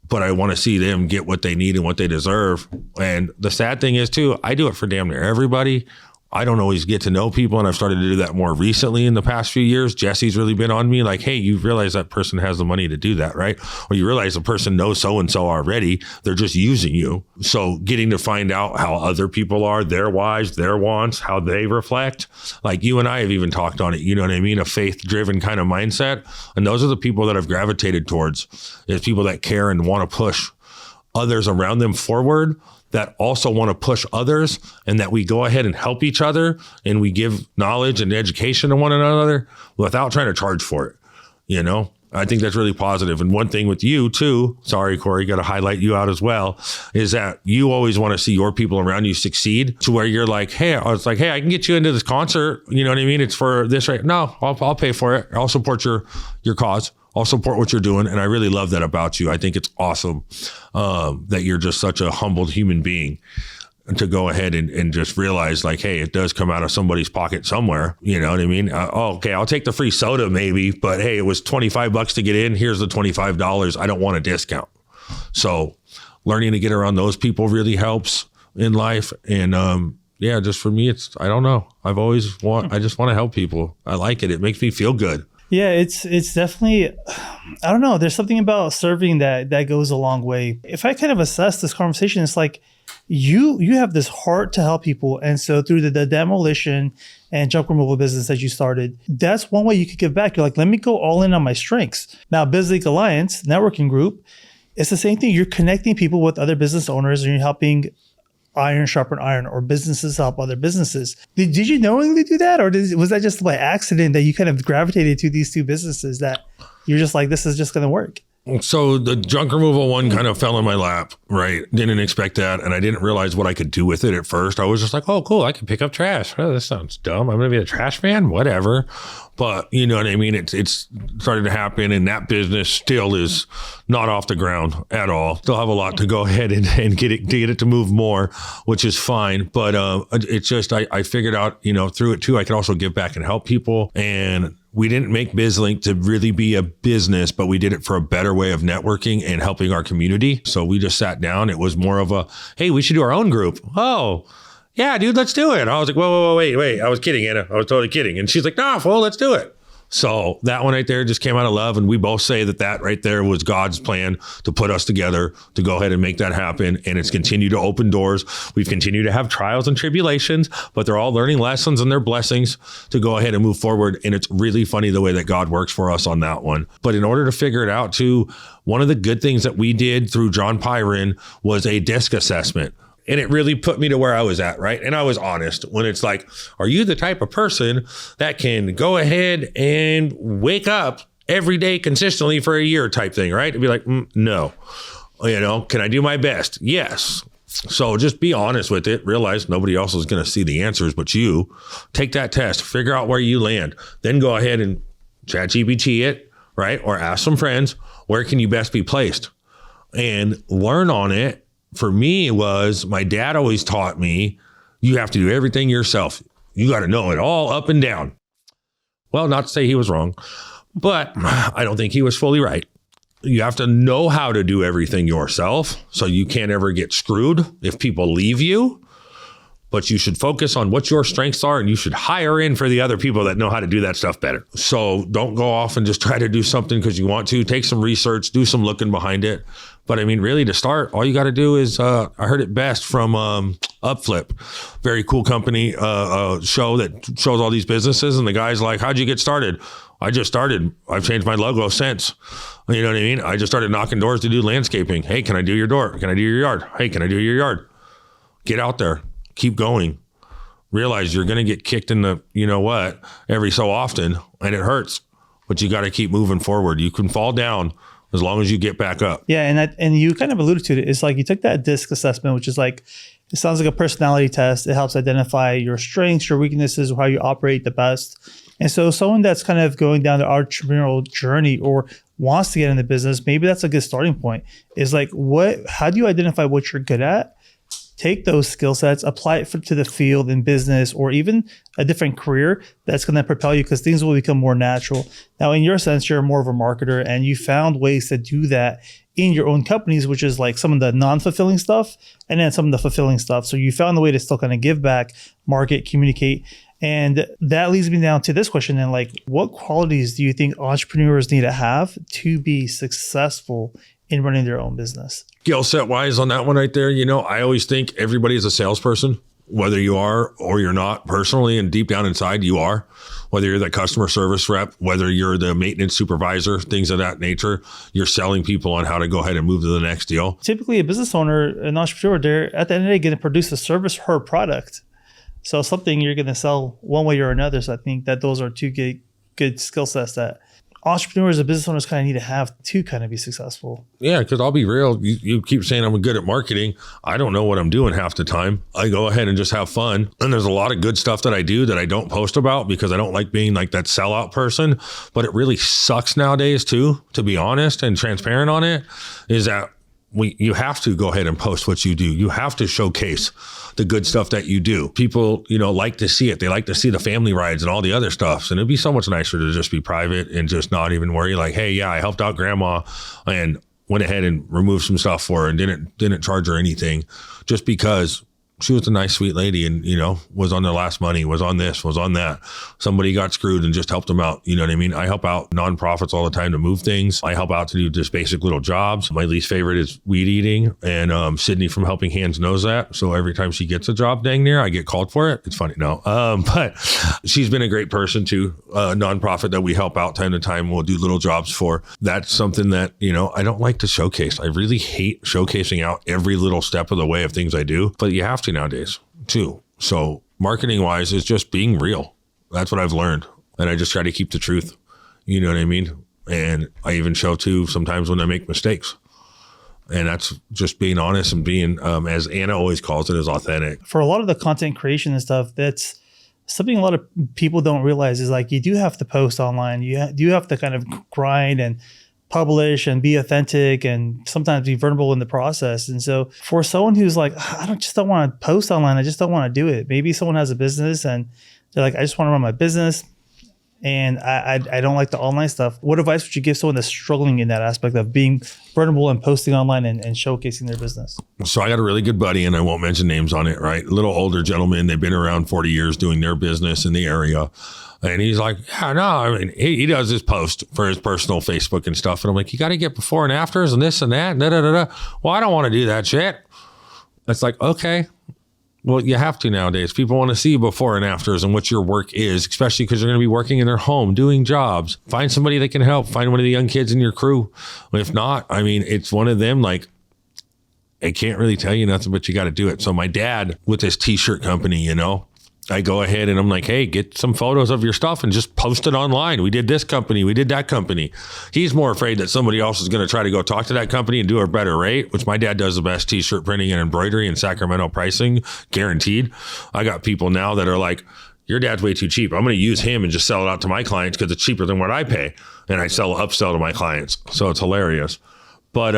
Speaker 1: but I want to see them get what they need and what they deserve. And the sad thing is too, I do it for damn near everybody. I don't always get to know people, and I've started to do that more recently in the past few years. Jesse's really been on me like, hey, you realize that person has the money to do that, right? Or you realize the person knows so-and-so already. They're just using you. So getting to find out how other people are, their whys, their wants, how they reflect. Like you and I have even talked on it, you know what I mean? A faith-driven kind of mindset. And those are the people that I've gravitated towards, is people that care and want to push others around them forward, that also want to push others, and that we go ahead and help each other, and we give knowledge and education to one another without trying to charge for it. You know, I think that's really positive. And one thing with you too, sorry, Corey, got to highlight you out as well, is that you always want to see your people around you succeed, to where you're like, hey, it's like, hey, I can get you into this concert. You know what I mean? It's for this, right? No, I'll pay for it. I'll support your cause. I'll support what you're doing. And I really love that about you. I think it's awesome that you're just such a humbled human being, to go ahead and just realize like, hey, it does come out of somebody's pocket somewhere. You know what I mean? Okay, I'll take the free soda maybe, but hey, it was $25 to get in. Here's the $25. I don't want a discount. So learning to get around those people really helps in life. And yeah, just for me, I don't know. I just want to help people. I like it. It makes me feel good.
Speaker 2: Yeah, it's definitely, I don't know. There's something about serving that goes a long way. If I kind of assess this conversation, it's like you have this heart to help people. And so through the demolition and junk removal business that you started, that's one way you could give back. You're like, let me go all in on my strengths. Now, BizLink Alliance networking group, it's the same thing. You're connecting people with other business owners, and you're helping iron sharpen iron, or businesses help other businesses. Did you knowingly do that, or was that just by accident that you kind of gravitated to these two businesses that you're just like, this is just going to work?
Speaker 1: So the junk removal one kind of fell in my lap, right? Didn't expect that. And I didn't realize what I could do with it at first. I was just like, oh, cool, I can pick up trash. Oh, this sounds dumb. I'm going to be a trash man, whatever. But you know what I mean? It's started to happen, and that business still is not off the ground at all. Still have a lot to go ahead and get it to move more, which is fine. But it's just, I figured out, you know, through it too, I could also give back and help people. And we didn't make BizLink to really be a business, but we did it for a better way of networking and helping our community. So we just sat down. It was more of a, hey, we should do our own group. Oh, yeah, dude, let's do it. I was like, whoa, wait. I was kidding, Anna. I was totally kidding. And she's like, nah, fool, let's do it. So that one right there just came out of love. And we both say that right there was God's plan to put us together to go ahead and make that happen. And it's continued to open doors. We've continued to have trials and tribulations, but they're all learning lessons and they're blessings to go ahead and move forward. And it's really funny the way that God works for us on that one. But in order to figure it out too, one of the good things that we did through John Pyron was a DISC assessment. And it really put me to where I was at, right? And I was honest when it's like, are you the type of person that can go ahead and wake up every day consistently for a year type thing, right? To be like, no. You know, can I do my best? Yes. So just be honest with it. Realize nobody else is going to see the answers but you. Take that test, figure out where you land. Then go ahead and ChatGPT it, right? Or ask some friends, where can you best be placed? And learn on it. For me, it was my dad always taught me, you have to do everything yourself. You got to know it all up and down. Well, not to say he was wrong, but I don't think he was fully right. You have to know how to do everything yourself, so you can't ever get screwed if people leave you. But you should focus on what your strengths are, and you should hire in for the other people that know how to do that stuff better. So don't go off and just try to do something because you want to. Take some research, do some looking behind it. But I mean, really to start, all you got to do is, I heard it best from Uplift, very cool company, show that shows all these businesses. And the guy's like, how'd you get started? I just started. I've changed my logo since. You know what I mean? I just started knocking doors to do landscaping. Hey, can I do your door? Can I do your yard? Hey, can I do your yard? Get out there. Keep going. Realize you're going to get kicked in the, you know what, every so often, and it hurts, but you got to keep moving forward. You can fall down as long as you get back up.
Speaker 2: Yeah. And you kind of alluded to it. It's like you took that DISC assessment, which is like, it sounds like a personality test. It helps identify your strengths, your weaknesses, how you operate the best. And so someone that's kind of going down the entrepreneurial journey or wants to get in the business, maybe that's a good starting point. Is like, how do you identify what you're good at? take those skill sets, apply it to the field in business or even a different career that's going to propel you because things will become more natural. Now, in your sense, you're more of a marketer and you found ways to do that in your own companies, which is like some of the non-fulfilling stuff and then some of the fulfilling stuff. So you found a way to still kind of give back, market, communicate. And that leads me down to this question. And like, what qualities do you think entrepreneurs need to have to be successful in running their own business?
Speaker 1: Skill set wise on that one right there, I always think everybody is a salesperson, whether you are or you're not personally, and deep down inside you are, whether you're the customer service rep, whether you're the maintenance supervisor, things of that nature, you're selling people on how to go ahead and move to the next deal.
Speaker 2: Typically a business owner, an entrepreneur, they're at the end of the day going to produce a service or a product. So something you're going to sell one way or another. So I think that those are two good skill sets that entrepreneurs and business owners kind of need to have to kind of be successful. Yeah,
Speaker 1: because I'll be real. You keep saying I'm good at marketing. I don't know what I'm doing half the time. I go ahead and just have fun. And there's a lot of good stuff that I do that I don't post about because I don't like being like that sellout person. But it really sucks nowadays too, to be honest and transparent on it, is that you have to go ahead and post what you do. You have to showcase the good stuff that you do. People, like to see it. They like to see the family rides and all the other stuff. And it'd be so much nicer to just be private and just not even worry like, hey, yeah, I helped out grandma and went ahead and removed some stuff for her and didn't charge her anything just because she was a nice, sweet lady and, was on their last money, was on this, was on that. Somebody got screwed and just helped them out. You know what I mean? I help out nonprofits all the time to move things. I help out to do just basic little jobs. My least favorite is weed eating. And Sydney from Helping Hands knows that. So every time she gets a job dang near, I get called for it. It's funny. No, but she's been a great person too. A nonprofit that we help out time to time. We'll do little jobs for. That's something that, I don't like to showcase. I really hate showcasing out every little step of the way of things I do, but you have to nowadays too. So marketing wise is just being real. That's what I've learned. And I just try to keep the truth. You know what I mean? And I even show too sometimes when I make mistakes. And that's just being honest and being, as Anna always calls it, is authentic.
Speaker 2: For a lot of the content creation and stuff, that's something a lot of people don't realize is like, you do have to post online. You do have to kind of grind and publish and be authentic and sometimes be vulnerable in the process. And so for someone who's like, just don't want to post online, I just don't want to do it. Maybe someone has a business and they're like, I just want to run my business and I don't like the online stuff. What advice would you give someone that's struggling in that aspect of being vulnerable and posting online and showcasing their business? So
Speaker 1: I got a really good buddy, and I won't mention names on it, right? A little older gentleman. They've been around 40 years doing their business in the area. And he's like, yeah, no, I mean, he does his post for his personal Facebook and stuff. And I'm like, you got to get before and afters and this and that. Well, I don't want to do that shit. It's like, okay, well, you have to nowadays. People want to see before and afters and what your work is, especially because you're going to be working in their home, doing jobs. Find somebody that can help. Find one of the young kids in your crew. If not, I mean, it's one of them like, I can't really tell you nothing, but you got to do it. So my dad with his t-shirt company, I go ahead and I'm like, hey, get some photos of your stuff and just post it online. We did this company. We did that company. He's more afraid that somebody else is going to try to go talk to that company and do a better rate, which my dad does the best t-shirt printing and embroidery and Sacramento pricing, guaranteed. I got people now that are like, your dad's way too cheap. I'm going to use him and just sell it out to my clients because it's cheaper than what I pay. And I upsell to my clients. So it's hilarious. But,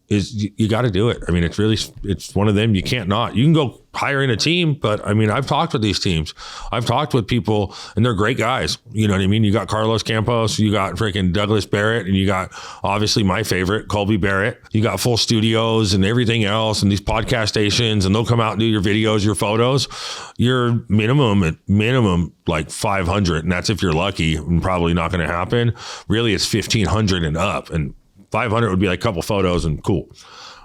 Speaker 1: you got to do it. I mean, it's one of them. You can't not. You can go hire in a team, but I mean, I've talked with these teams. I've talked with people and they're great guys. You know what I mean? You got Carlos Campos, you got freaking Douglas Barrett, and you got obviously my favorite, Colby Barrett. You got full studios and everything else and these podcast stations, and they'll come out and do your videos, your photos. You're minimum like 500. And that's if you're lucky, and probably not going to happen. Really, it's 1,500 and up. And 500 would be like a couple photos and cool.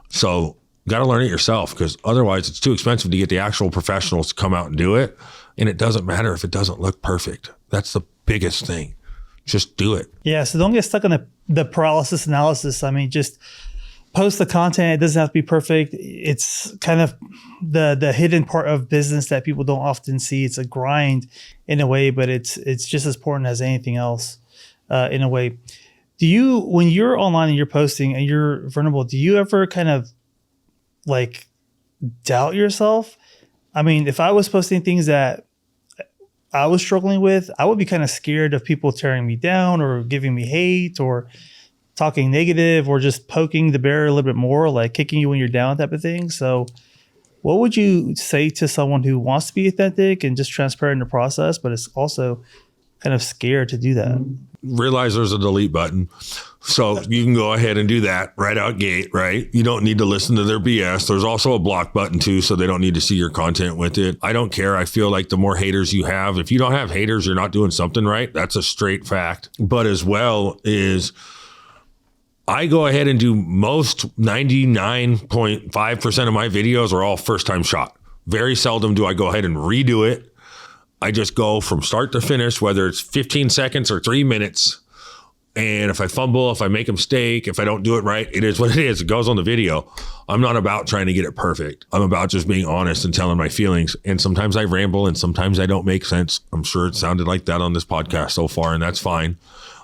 Speaker 1: So got to learn it yourself because otherwise it's too expensive to get the actual professionals to come out and do it. And it doesn't matter if it doesn't look perfect. That's the biggest thing. Just do it. Yeah. So don't get stuck on the paralysis analysis. I mean, just post the content. It doesn't have to be perfect. It's kind of the hidden part of business that people don't often see. It's a grind in a way, but it's just as important as anything else in a way. When you're online and you're posting and you're vulnerable, do you ever kind of like doubt yourself? I mean, if I was posting things that I was struggling with, I would be kind of scared of people tearing me down or giving me hate or talking negative or just poking the bear a little bit more, like kicking you when you're down type of thing. So
Speaker 2: What would you say to someone who wants to be authentic and just transparent in the process, but is also kind of scared to do that?
Speaker 1: Realize there's a delete button. So you can go ahead and do that right out gate, right? You don't need to listen to their BS. There's also a block button too, so they don't need to see your content with it. I don't care. I feel like the more haters you have, if you don't have haters, you're not doing something right. That's a straight fact. But as well is I go ahead and do most 99.5% of my videos are all first time shot. Very seldom do I go ahead and redo it. I just go from start to finish, whether it's 15 seconds or 3 minutes. And if I fumble, if I make a mistake, if I don't do it right, it is what it is. It goes on the video. I'm not about trying to get it perfect. I'm about just being honest and telling my feelings. And sometimes I ramble and sometimes I don't make sense. I'm sure it sounded like that on this podcast so far, and that's fine.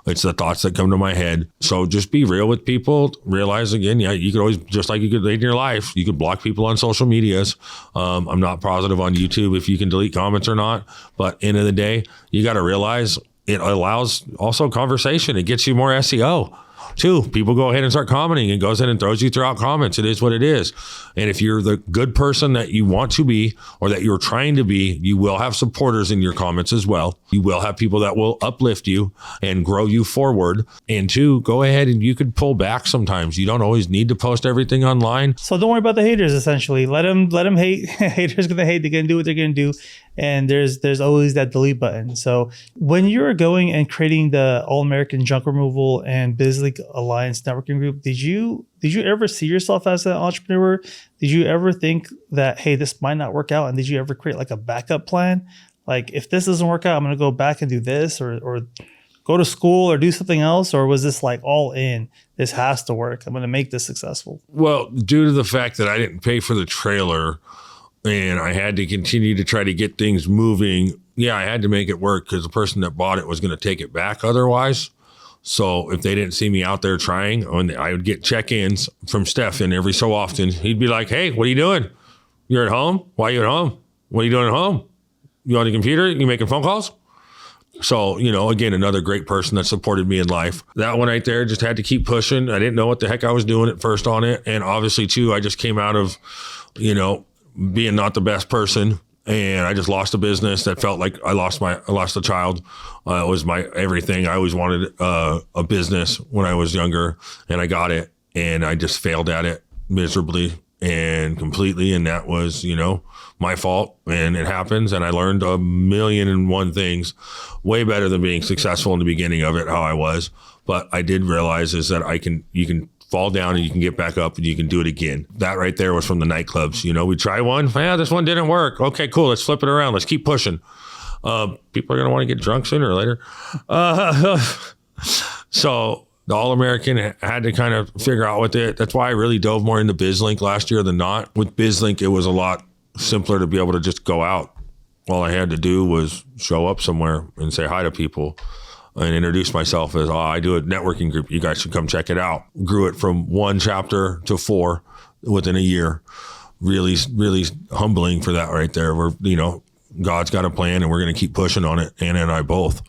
Speaker 1: It's the thoughts that come to my head. So just be real with people. Realize again, yeah, you could always, just like you could in your life, you could block people on social medias. I'm not positive on YouTube if you can delete comments or not. But end of the day, you got to realize it allows also conversation. It gets you more SEO. Too, people go ahead and start commenting and goes in and throws you throughout comments. It is what it is. And if you're the good person that you want to be or that you're trying to be, you will have supporters in your comments as well. You will have people that will uplift you and grow you forward. And two, go ahead and you could pull back sometimes. You don't always need to post everything online.
Speaker 2: So don't worry about the haters, essentially. Let them hate. Haters going to hate. They're going to do what they're going to do. And there's always that delete button. So when you were going and creating the All-American Junk Removal and BizLink Alliance networking group, did you ever see yourself as an entrepreneur? Did you ever think that, hey, this might not work out? And did you ever create like a backup plan? Like, if this doesn't work out, I'm going to go back and do this or go to school or do something else? Or was this like all in? This has to work. I'm going to make this successful.
Speaker 1: Well, due to the fact that I didn't pay for the trailer, and I had to continue to try to get things moving. Yeah, I had to make it work because the person that bought it was going to take it back otherwise. So if they didn't see me out there trying, I would get check-ins from Stefan every so often. He'd be like, hey, what are you doing? You're at home? Why are you at home? What are you doing at home? You on the computer? You making phone calls? So, again, another great person that supported me in life. That one right there just had to keep pushing. I didn't know what the heck I was doing at first on it. And obviously, too, I just came out of, being not the best person, and I just lost a business that felt like I lost a child. It was my everything. I always wanted a business when I was younger, and I got it, and I just failed at it miserably and completely. And that was, my fault, and it happens. And I learned 1,000,001 things, way better than being successful in the beginning of it, how I was. But I did realize is that you can fall down and you can get back up and you can do it again. That right there was from the nightclubs. We try one. Yeah, this one didn't work. Okay, cool. Let's flip it around. Let's keep pushing. People are going to want to get drunk sooner or later. So the All-American had to kind of figure out with it. That's why I really dove more into BizLink last year than not. With BizLink, it was a lot simpler to be able to just go out. All I had to do was show up somewhere and say hi to people and introduce myself as, I do a networking group. You guys should come check it out. Grew it from 1 chapter to 4 within a year. Really, really humbling for that right there. We're, God's got a plan and we're going to keep pushing on it. Anna and I both.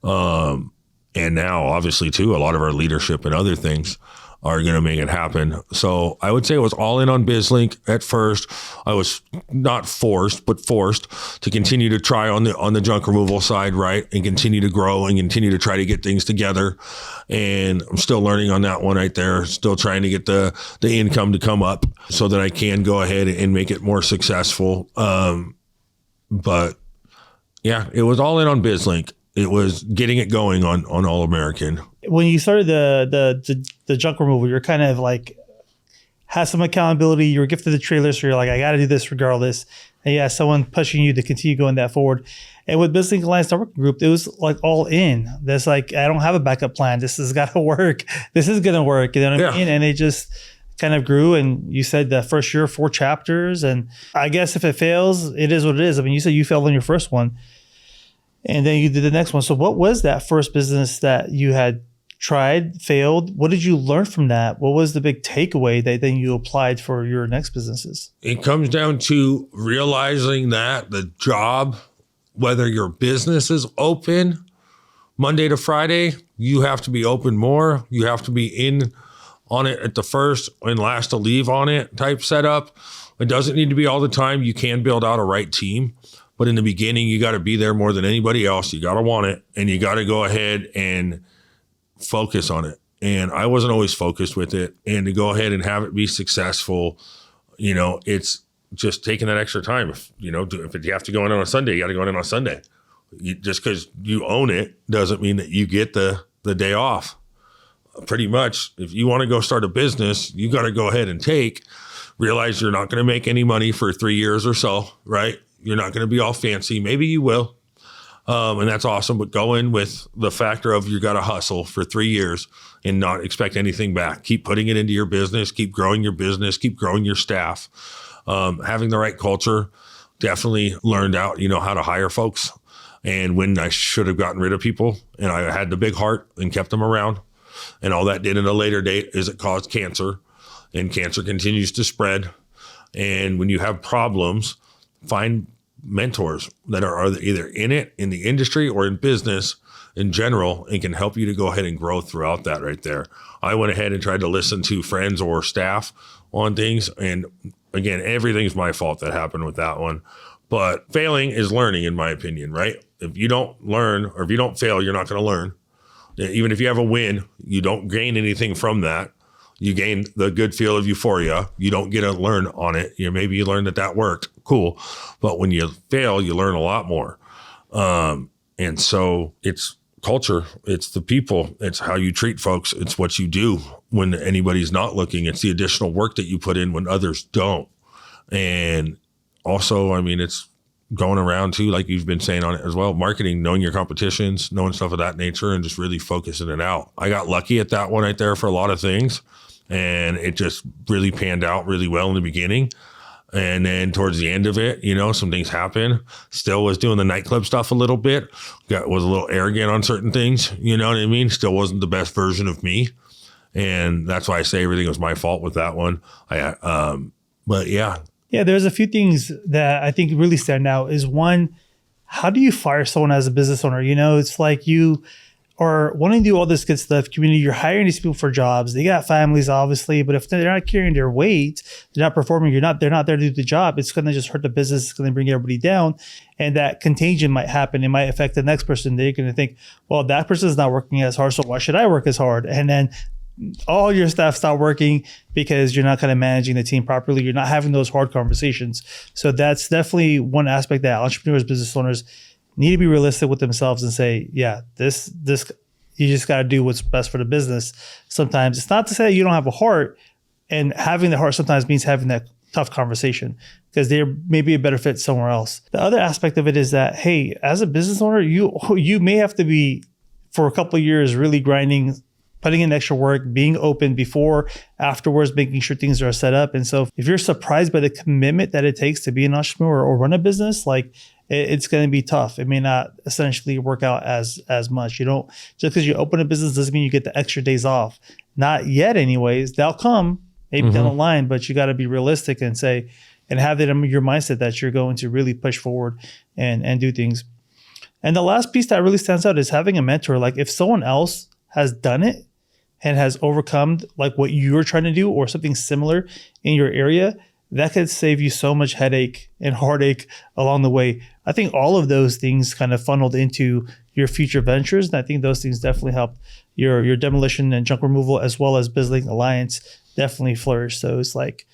Speaker 1: And now obviously too, a lot of our leadership and other things are going to make it happen. So I would say it was all in on BizLink at first. I was not forced, but forced to continue to try on the junk removal side, right? And continue to grow and continue to try to get things together. And I'm still learning on that one right there. Still trying to get the income to come up so that I can go ahead and make it more successful. But yeah, it was all in on BizLink. It was getting it going on All-American. When
Speaker 2: you started the junk removal, you're kind of like, had some accountability. You were gifted the trailer, so you're like, I got to do this regardless. And yeah, someone pushing you to continue going that forward. And with BizLink Alliance Networking Group, it was like all in. That's like, I don't have a backup plan. This has got to work. This is going to work. You know what I mean? And it just kind of grew. And you said the first year, 4 chapters. And I guess if it fails, it is what it is. I mean, you said you failed on your first one. And then you did the next one. So what was that first business that you had tried, failed? What did you learn from that? What was the big takeaway that then you applied for your next businesses?
Speaker 1: It comes down to realizing that the job, whether your business is open Monday to Friday, you have to be open more. You have to be in on it at the first and last to leave on it type setup. It doesn't need to be all the time. You can build out a right team, but in the beginning, you got to be there more than anybody else. You got to want it, and you got to go ahead and focus on it. And I wasn't always focused with it. And to go ahead and have it be successful, it's just taking that extra time. If you have to go in on a Sunday, you got to go in on a Sunday. Just because you own it doesn't mean that you get the day off. Pretty much, if you want to go start a business, you got to go ahead and realize you're not going to make any money for 3 years or so, right? You're not going to be all fancy. Maybe you will. And that's awesome. But go in with the factor of you got to hustle for 3 years and not expect anything back. Keep putting it into your business. Keep growing your business. Keep growing your staff. Having the right culture. Definitely learned out, how to hire folks. And when I should have gotten rid of people, and I had the big heart and kept them around. And all that did in a later date is it caused cancer. And cancer continues to spread. And when you have problems, find mentors that are either in the industry or in business in general, and can help you to go ahead and grow throughout that right there. I went ahead and tried to listen to friends or staff on things. And again, everything's my fault that happened with that one. But failing is learning, in my opinion, right? If you don't learn, or if you don't fail, you're not going to learn. Even if you have a win, you don't gain anything from that. You gain the good feel of euphoria. You don't get to learn on it. Maybe you learn that worked. Cool. But when you fail, you learn a lot more. And so it's culture. It's the people. It's how you treat folks. It's what you do when anybody's not looking. It's the additional work that you put in when others don't. And also, it's going around too, like you've been saying on it as well, marketing, knowing your competitions, knowing stuff of that nature, and just really focusing it out. I got lucky at that one right there for a lot of things. And it just really panned out really well in the beginning. And then towards the end of it, some things happened. Still was doing the nightclub stuff a little bit. Was a little arrogant on certain things. You know what I mean? Still wasn't the best version of me. And that's why I say everything was my fault with that one. But yeah.
Speaker 2: Yeah, there's a few things that I think really stand out. Is one, how do you fire someone as a business owner? It's like you are wanting to do all this good stuff, community, you're hiring these people for jobs. They got families, obviously, but if they're not carrying their weight, they're not performing, they're not there to do the job, it's going to just hurt the business. It's going to bring everybody down. And that contagion might happen. It might affect the next person. They're going to think, well, that person's not working as hard, so why should I work as hard? And then all your staff stop working because you're not kind of managing the team properly. You're not having those hard conversations. So that's definitely one aspect that entrepreneurs, business owners need to be realistic with themselves and say, yeah, this you just got to do what's best for the business. Sometimes it's not to say you don't have a heart, and having the heart sometimes means having that tough conversation because there may be a better fit somewhere else. The other aspect of it is that, hey, as a business owner, you may have to be for a couple of years really grinding, putting in extra work, being open before, afterwards, making sure things are set up. And so if you're surprised by the commitment that it takes to be an entrepreneur or run a business, like it's going to be tough. It may not essentially work out as much. You don't, just because you open a business doesn't mean you get the extra days off. Not yet anyways. They'll come maybe down the line, but you got to be realistic and say, and have it in your mindset that you're going to really push forward and do things. And the last piece that really stands out is having a mentor. Like if someone else has done it and has overcome like what you're trying to do or something similar in your area, that could save you so much headache and heartache along the way. I think all of those things kind of funneled into your future ventures. And I think those things definitely help your demolition and junk removal, as well as BizLink Alliance, definitely flourish. So it's like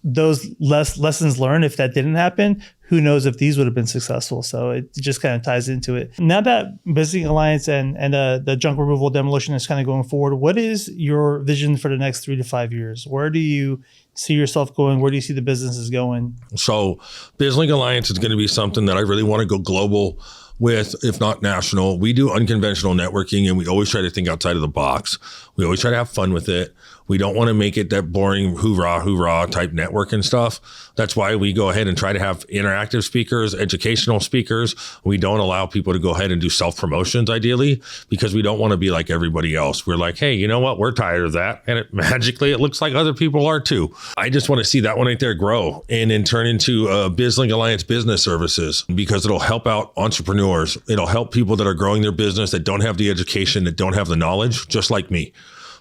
Speaker 2: those lessons learned, if that didn't happen, who knows if these would have been successful. So it just kind of ties into it. Now that BizLink Alliance and the junk removal demolition is kind of going forward, what is your vision for the next 3 to 5 years? Where do you see yourself going? Where do you see the businesses going? So
Speaker 1: BizLink Alliance is going to be something that I really want to go global with, if not national. We do unconventional networking, and we always try to think outside of the box. We always try to have fun with it. We don't want to make it that boring hoorah type network and stuff. That's why we go ahead and try to have interactive speakers, educational speakers. We don't allow people to go ahead and do self-promotions ideally, because we don't want to be like everybody else. We're like, hey, you know what? We're tired of that. And magically, it looks like other people are too. I just want to see that one right there grow and then turn into BizLink Alliance Business Services, because it'll help out entrepreneurs. It'll help people that are growing their business, that don't have the education, that don't have the knowledge, just like me.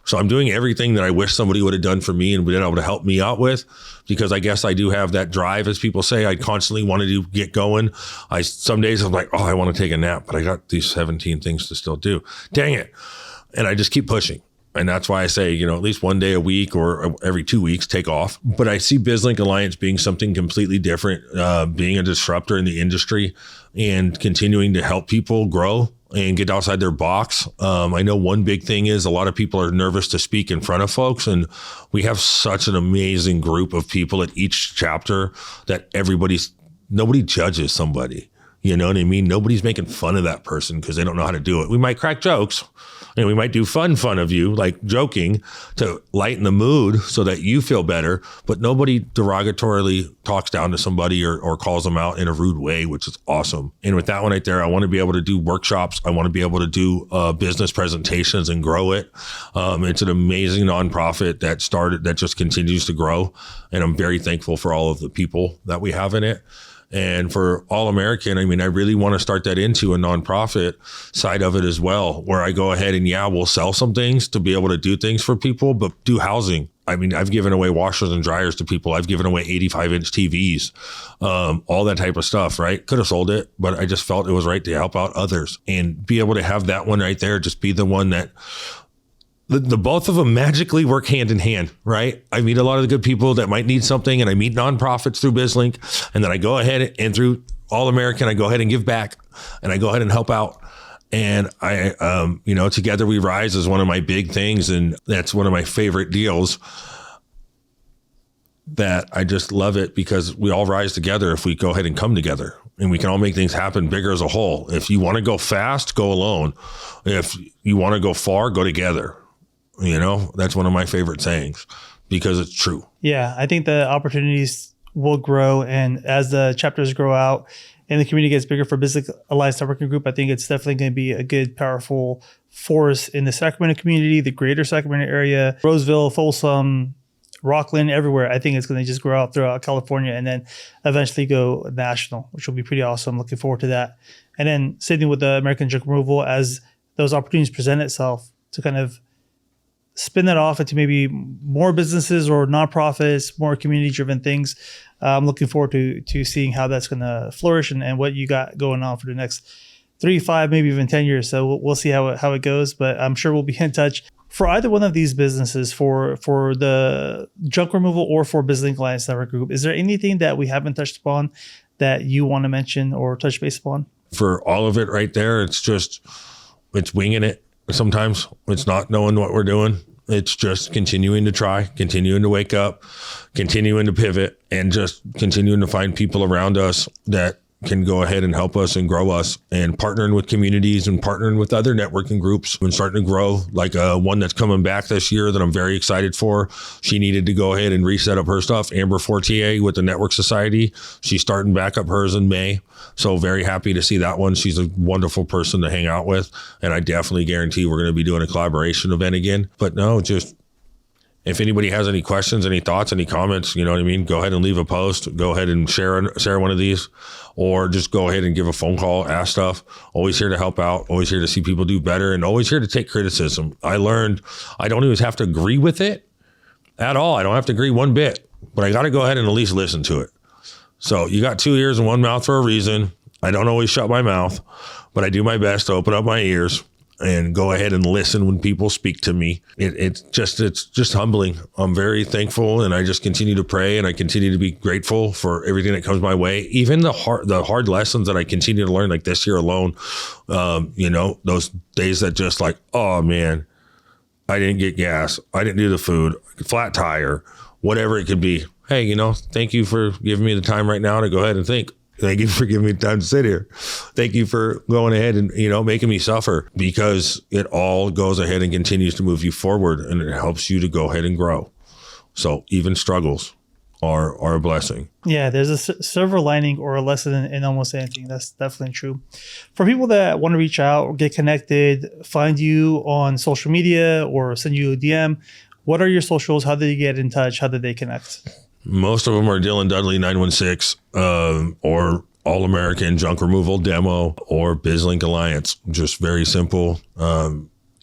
Speaker 1: So I'm doing everything that I wish somebody would have done for me and been able to help me out with, because I guess I do have that drive, as people say. I constantly want to get going. Some days I'm like, oh, I want to take a nap, but I got these 17 things to still do. Dang it. And I just keep pushing. And that's why I say, at least one day a week or every 2 weeks, take off. But I see BizLink Alliance being something completely different, being a disruptor in the industry and continuing to help people grow and get outside their box. I know one big thing is a lot of people are nervous to speak in front of folks. And we have such an amazing group of people at each chapter that nobody judges somebody. You know what I mean? Nobody's making fun of that person because they don't know how to do it. We might crack jokes and we might do fun of you, like joking to lighten the mood so that you feel better, but nobody derogatorily talks down to somebody or calls them out in a rude way, which is awesome. And with that one right there, I want to be able to do workshops. I want to be able to do business presentations and grow it. It's an amazing nonprofit that just continues to grow. And I'm very thankful for all of the people that we have in it. And for All American, I really want to start that into a nonprofit side of it as well, where I go ahead and we'll sell some things to be able to do things for people, but do housing. I've given away washers and dryers to people. I've given away 85-inch TVs, all that type of stuff, right? Could have sold it, but I just felt it was right to help out others and be able to have that one right there, just be the one that the both of them magically work hand in hand, right? I meet a lot of the good people that might need something, and I meet nonprofits through BizLink, and then I go ahead and through All American, I go ahead and give back, and I go ahead and help out. And I, Together We Rise is one of my big things, and that's one of my favorite deals. That I just love it because we all rise together if we go ahead and come together, and we can all make things happen bigger as a whole. If you want to go fast, go alone. If you want to go far, go together. That's one of my favorite sayings because it's true.
Speaker 2: Yeah, I think the opportunities will grow. And as the chapters grow out and the community gets bigger for BizLink Alliance Networking Group, I think it's definitely going to be a good, powerful force in the Sacramento community, the greater Sacramento area, Roseville, Folsom, Rockland, everywhere. I think it's going to just grow out throughout California and then eventually go national, which will be pretty awesome. Looking forward to that. And then same thing with the American Junk Removal, as those opportunities present itself to kind of spin that off into maybe more businesses or nonprofits, more community-driven things. I'm looking forward to seeing how that's going to flourish and what you got going on for the next 3, 5, maybe even 10 years. So we'll see how it goes, but I'm sure we'll be in touch. For either one of these businesses, for the junk removal or for BizLink Alliance Network Group, is there anything that we haven't touched upon that you want to mention or touch base upon?
Speaker 1: For all of it right there, it's winging it. Sometimes it's not knowing what we're doing. It's just continuing to try, continuing to wake up, continuing to pivot, and just continuing to find people around us that can go ahead and help us and grow us, and partnering with communities and partnering with other networking groups and starting to grow, like one that's coming back this year that I'm very excited for. She needed to go ahead and reset up her stuff. Amber Fortier with the Network Society. She's starting back up hers in May. So very happy to see that one. She's a wonderful person to hang out with. And I definitely guarantee we're going to be doing a collaboration event again. But no, just if anybody has any questions, any thoughts, any comments, go ahead and leave a post. Go ahead and share one of these, or just go ahead and give a phone call, ask stuff. Always here to help out, always here to see people do better, and always here to take criticism. I learned I don't always have to agree with it at all. I don't have to agree one bit, but I got to go ahead and at least listen to it. So you got 2 ears and one mouth for a reason. I don't always shut my mouth, but I do my best to open up my ears and go ahead and listen when people speak to me. It's just humbling. I'm very thankful, and I just continue to pray, and I continue to be grateful for everything that comes my way. Even the hard lessons that I continue to learn, like this year alone, those days that just like, oh man, I didn't get gas. I didn't do the food, flat tire, whatever it could be. Hey, thank you for giving me the time right now to go ahead and think. Thank you for giving me time to sit here. Thank you for going ahead and, making me suffer, because it all goes ahead and continues to move you forward, and it helps you to go ahead and grow. So even struggles are a blessing.
Speaker 2: Yeah, there's a silver lining or a lesson in almost anything. That's definitely true. For people that want to reach out or get connected, find you on social media or send you a DM, what are your socials? How do they get in touch? How do they connect?
Speaker 1: Most of them are Dylan Dudley 916 or All American Junk Removal Demo or BizLink Alliance. Just very simple.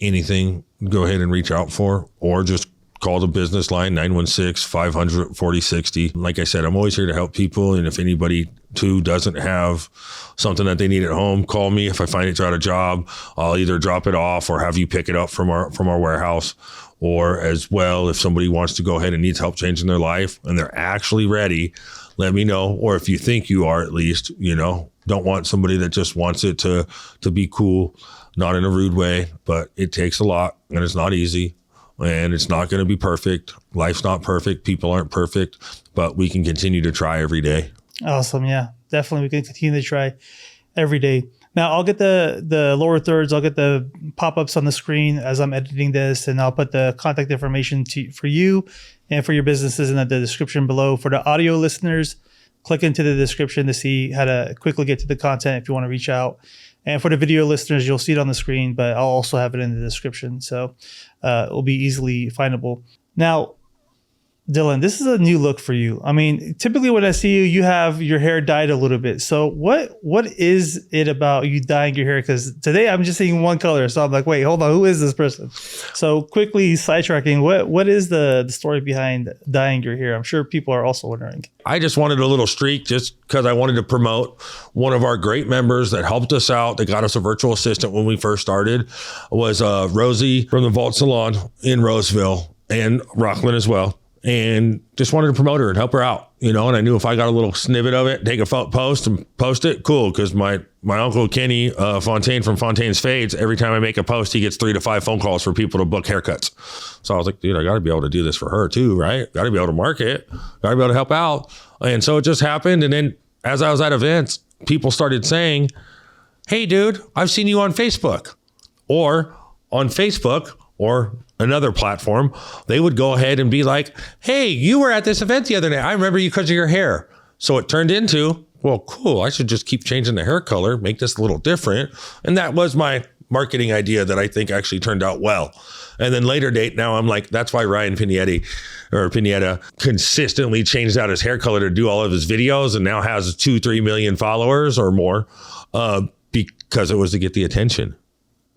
Speaker 1: anything, go ahead and reach out for, or just call the business line, 916-500-4060. Like I said, I'm always here to help people. And if anybody too doesn't have something that they need at home, call me. If I find it's out of job, I'll either drop it off or have you pick it up from our warehouse. Or as well, if somebody wants to go ahead and needs help changing their life and they're actually ready, let me know. Or if you think you are, at least, don't want somebody that just wants it to be cool, not in a rude way, but it takes a lot and it's not easy. And it's not going to be perfect. Life's not perfect. People aren't perfect, but we can continue to try every day.
Speaker 2: Awesome. Yeah, definitely. We can continue to try every day. Now I'll get the lower thirds. I'll get the pop-ups on the screen as I'm editing this, and I'll put the contact information for you and for your businesses in the description below. For the audio listeners, click into the description to see how to quickly get to the content if you want to reach out. And for the video listeners, you'll see it on the screen, but I'll also have it in the description. So it will be easily findable. Now, Dylan, this is a new look for you. I mean, typically when I see you, you have your hair dyed a little bit. So what is it about you dyeing your hair? Because today I'm just seeing one color. So I'm like, wait, hold on. Who is this person? So quickly sidetracking, what is the story behind dyeing your hair? I'm sure people are also wondering.
Speaker 1: I just wanted a little streak just because I wanted to promote one of our great members that helped us out. That got us a virtual assistant when we first started was Rosie from the Vault Salon in Roseville and Rockland as well. And just wanted to promote her and help her out, and I knew if I got a little snippet of it, take a post and post it, cool. Because my uncle Kenny Fontaine from Fontaine's Fades, every time I make a post, he gets 3 to 5 phone calls for people to book haircuts. So I was like, dude, I got to be able to do this for her too, right? Got to be able to market, got to be able to help out. And so it just happened. And then as I was at events, people started saying, hey, dude, I've seen you on Facebook. Or on Facebook or another platform, they would go ahead and be like, hey, you were at this event the other day. I remember you because of your hair. So it turned into, well, cool, I should just keep changing the hair color, make this a little different. And that was my marketing idea that I think actually turned out well. And then later date, now I'm like, that's why Ryan Pineda consistently changed out his hair color to do all of his videos and now has 2-3 million followers or more because it was to get the attention.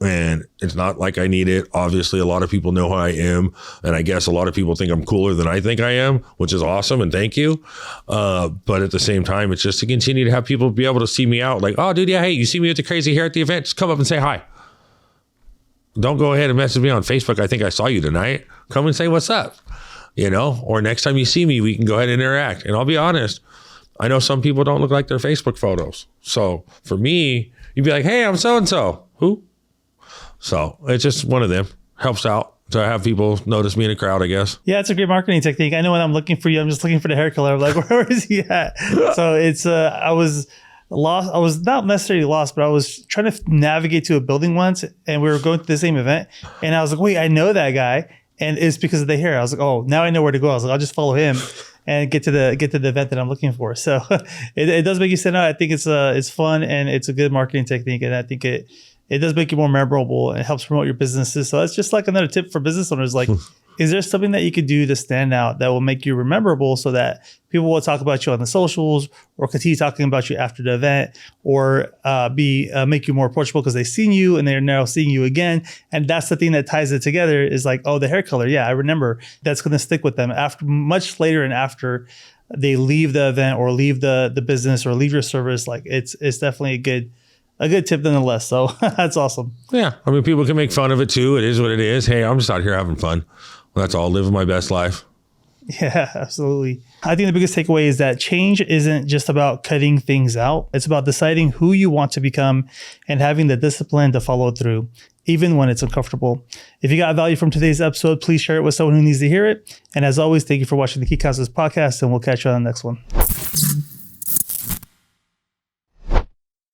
Speaker 1: And it's not like I need it. Obviously, a lot of people know who I am. And I guess a lot of people think I'm cooler than I think I am, which is awesome. And thank you. But at the same time, it's just to continue to have people be able to see me out. Like, oh, dude, yeah, hey, you see me with the crazy hair at the event? Just come up and say hi. Don't go ahead and message me on Facebook. I think I saw you tonight. Come and say what's up. Or next time you see me, we can go ahead and interact. And I'll be honest, I know some people don't look like their Facebook photos. So for me, you'd be like, hey, I'm so-and-so. Who? So it's just one of them. Helps out to have people notice me in a crowd, I guess.
Speaker 2: Yeah, it's a great marketing technique. I know when I'm looking for you, I'm just looking for the hair color. I'm like, where is he at? So it's, I was lost. I was not necessarily lost, but I was trying to navigate to a building once and we were going to the same event. And I was like, wait, I know that guy. And it's because of the hair. I was like, oh, now I know where to go. I was like, I'll just follow him and get to the event that I'm looking for. So it does make you stand out. I think it's fun and it's a good marketing technique. And I think it does make you more memorable and it helps promote your businesses. So that's just like another tip for business owners. Like, is there something that you could do to stand out that will make you memorable so that people will talk about you on the socials or continue talking about you after the event or make you more approachable because they've seen you and they're now seeing you again. And that's the thing that ties it together is like, oh, the hair color. Yeah, I remember. That's going to stick with them after much later and after they leave the event or leave the business or leave your service. Like it's definitely a good tip nonetheless. So that's awesome.
Speaker 1: Yeah. I mean, people can make fun of it too. It is what it is. Hey, I'm just out here having fun. That's all. Living my best life.
Speaker 2: Yeah, absolutely. I think the biggest takeaway is that change isn't just about cutting things out. It's about deciding who you want to become and having the discipline to follow through, even when it's uncomfortable. If you got value from today's episode, please share it with someone who needs to hear it. And as always, thank you for watching the Key Concepts podcast, and we'll catch you on the next one.